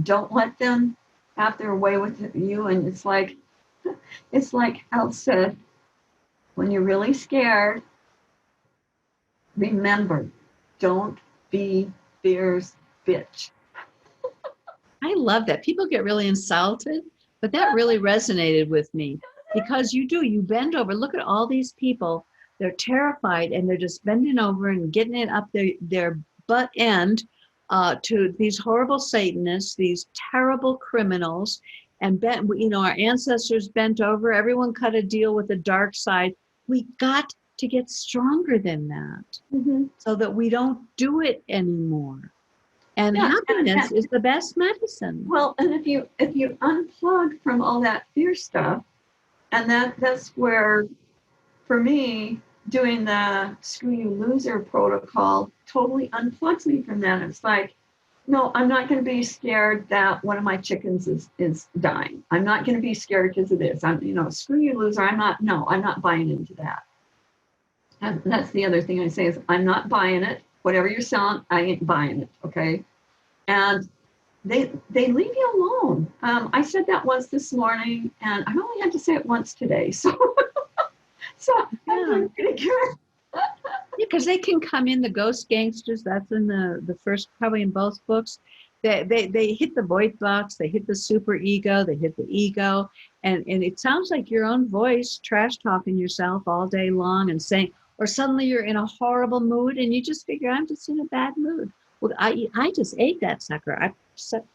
Don't let them have their way with you. And it's like Al said, when you're really scared, remember, don't be fear's bitch. I love that. People get really insulted, but that really resonated with me, because you bend over. Look at all these people. They're terrified, and they're just bending over and getting it up their butt end to these horrible Satanists, these terrible criminals. And our ancestors bent over. Everyone cut a deal with the dark side. We got to get stronger than that, so that we don't do it anymore. And happiness is the best medicine. Well, and if you unplug from all that fear stuff, and that's where, for me, doing the Screw You Loser protocol totally unplugs me from that. It's like, no, I'm not going to be scared that one of my chickens is dying. I'm not going to be scared because of this. Screw you, loser. I'm not buying into that. And that's the other thing I say is, I'm not buying it. Whatever you're selling, I ain't buying it. Okay. And they leave you alone. I said that once this morning, and I only had to say it once today. So I'm doing pretty good. Yeah, because they can come in, the ghost gangsters. That's in the first, probably in both books. They hit the void box, they hit the super ego, they hit the ego, and it sounds like your own voice trash talking yourself all day long and saying, or suddenly you're in a horrible mood and you just figure, I'm just in a bad mood. Well, I just ate that sucker. I sucked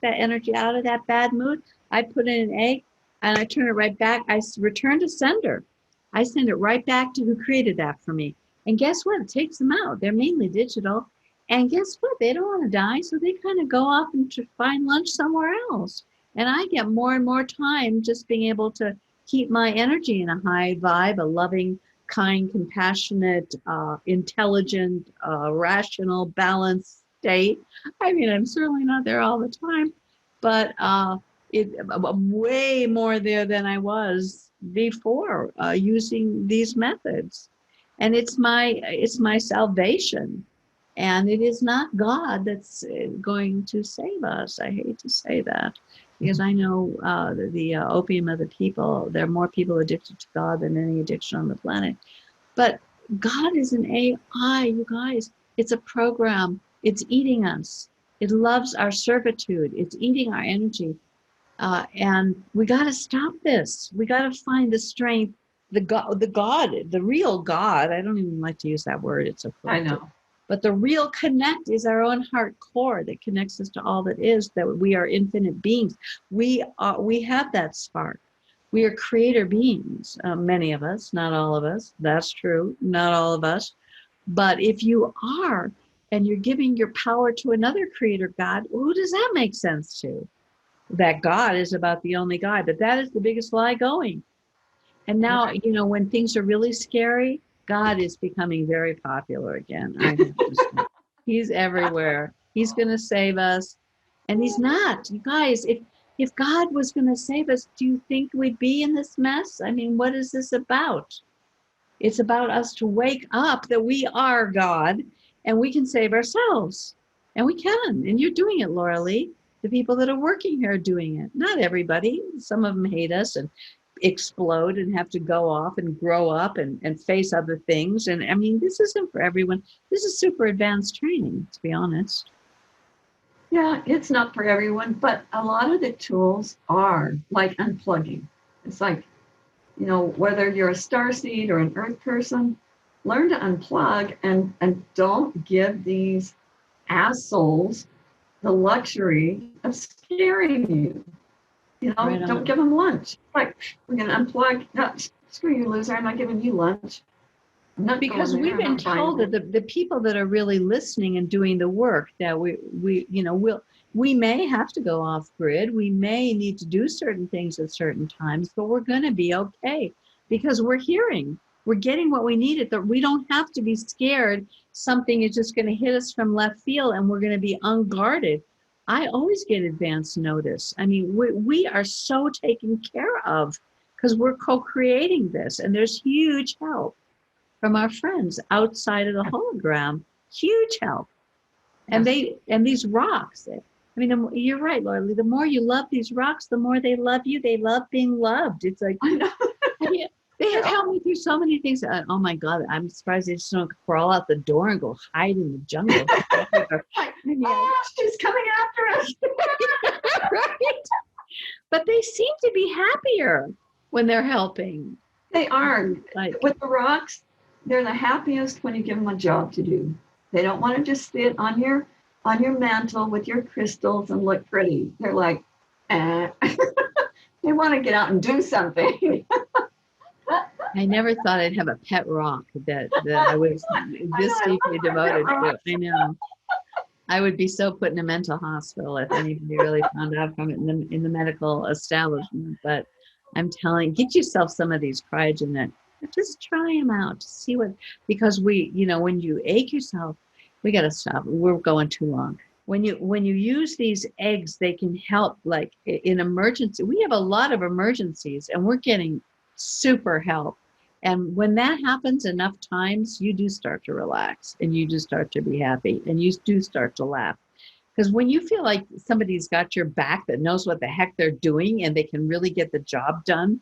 that energy out of that bad mood. I put in an egg and I turn it right back. I return to sender. I send it right back to who created that for me. And guess what? It takes them out. They're mainly digital. And guess what? They don't want to die. So they kind of go off and find lunch somewhere else. And I get more and more time just being able to keep my energy in a high vibe, a loving, kind, compassionate, intelligent, rational, balanced state. I mean, I'm certainly not there all the time, but I'm way more there than I was before using these methods. And it's my salvation. And it is not God that's going to save us. I hate to say that, because I know the opium of the people, there are more people addicted to God than any addiction on the planet. But God is an AI, you guys. It's a program. It's eating us. It loves our servitude. It's eating our energy. And we got to stop this. We got to find the strength, the real God. I don't even like to use that word. It's so collective. I know. But the real connect is our own heart core that connects us to all that is, that we are infinite beings. We have that spark. We are creator beings, many of us, not all of us. That's true, not all of us. But if you are, and you're giving your power to another creator God, who does that make sense to? That God is about the only God, but that is the biggest lie going. And now, when things are really scary, God is becoming very popular again. I have to say. He's everywhere. He's going to save us. And he's not. You guys, if God was going to save us, do you think we'd be in this mess? I mean, what is this about? It's about us to wake up that we are God and we can save ourselves. And we can. And you're doing it, Laura Lee. The people that are working here are doing it. Not everybody. Some of them hate us and explode and have to go off and grow up and face other things. And I mean, this isn't for everyone. This is super advanced training, to be honest. Yeah, it's not for everyone, but a lot of the tools are like unplugging. It's like, whether you're a starseed or an earth person, learn to unplug and don't give these assholes the luxury of scaring you. Right on. Don't give them lunch. Like, we're going to unplug. No, screw you, loser. I'm not giving you lunch. Because we've been told that the people that are really listening and doing the work, that we may have to go off grid. We may need to do certain things at certain times, but we're going to be okay because we're getting what we needed. That we don't have to be scared something is just going to hit us from left field and we're going to be unguarded. I always get advance notice. I mean, we are so taken care of because we're co-creating this, and there's huge help from our friends outside of the hologram. Huge help. And these rocks. I mean, you're right, Laura Lee. The more you love these rocks, the more they love you. They love being loved. It's like, I know. They have helped me through so many things. Oh my God, I'm surprised they just don't crawl out the door and go hide in the jungle. She's coming after us. Right? But they seem to be happier when they're helping. They are. With the rocks, they're the happiest when you give them a job to do. They don't want to just sit on your mantle with your crystals and look pretty. They're like, eh. They want to get out and do something. I never thought I'd have a pet rock that I was this deeply devoted to. I know. I would be so put in a mental hospital if anybody really found out from it in the medical establishment. But I'm telling, get yourself some of these cryogenetics. Just try them out to see because when you ache yourself, we got to stop. We're going too long. When you use these eggs, they can help, like in emergency. We have a lot of emergencies and we're getting super help. And when that happens enough times, you do start to relax and you do start to be happy and you do start to laugh. Because when you feel like somebody's got your back that knows what the heck they're doing and they can really get the job done,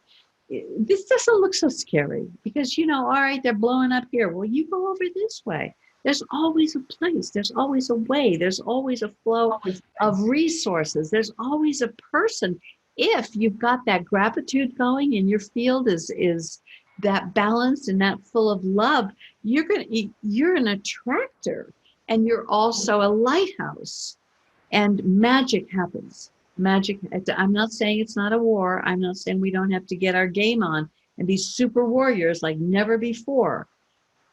this doesn't look so scary because, all right, they're blowing up here. Well, you go over this way. There's always a place. There's always a way. There's always a flow of resources. There's always a person. If you've got that gratitude going and your field is that balanced and that full of love, you're an attractor, and you're also a lighthouse, and magic happens. Magic. I'm not saying it's not a war. I'm not saying we don't have to get our game on and be super warriors like never before,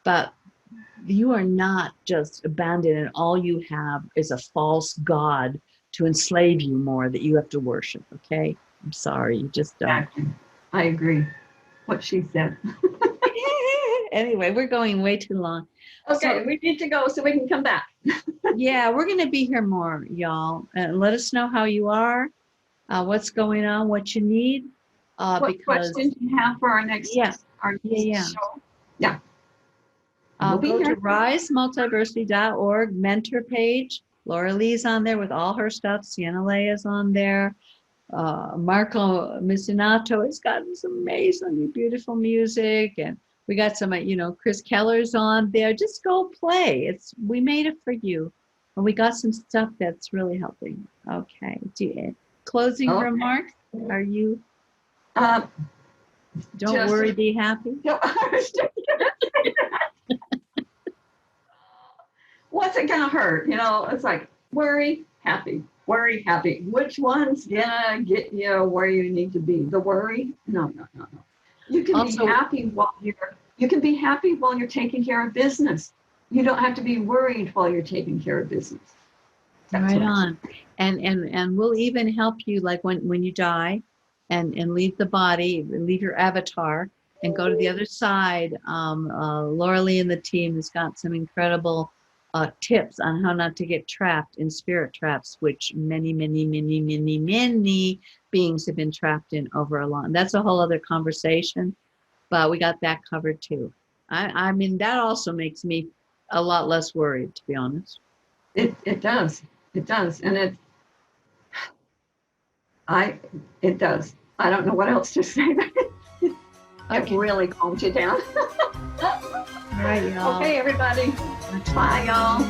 but you are not just abandoned and all you have is a false god to enslave you more that you have to worship. Okay, I'm sorry, you just don't. Exactly. I agree. What she said. Anyway, we're going way too long. Okay, we need to go so we can come back. Yeah, we're going to be here more, y'all. Let us know how you are, what's going on, what you need. What questions you have for our next, show? Yeah. We'll go to risemultiversity.org mentor page. Laura Lee's on there with all her stuff. Sienna Lea is on there. Marco Micinato has got some amazing, beautiful music, and we got some, Chris Keller's on there. Just go play. We made it for you, and we got some stuff that's really helping. Okay. Closing remarks? Are you? Don't worry, be happy. What's it gonna hurt? It's like worry, happy. Worry, happy. Which one's gonna get you where you need to be? The worry? No. You can be happy while you're taking care of business. You don't have to be worried while you're taking care of business. That's right on. And we'll even help you, like when you die and leave the body, leave your avatar and go to the other side. Laura Lee and the team has got some incredible tips on how not to get trapped in spirit traps, which many beings have been trapped in over a long. That's a whole other conversation, but we got that covered too. I mean, that also makes me a lot less worried, to be honest. It does, and it does. I don't know what else to say. It really calms you down. All right, y'all. Okay, everybody. Bye, y'all.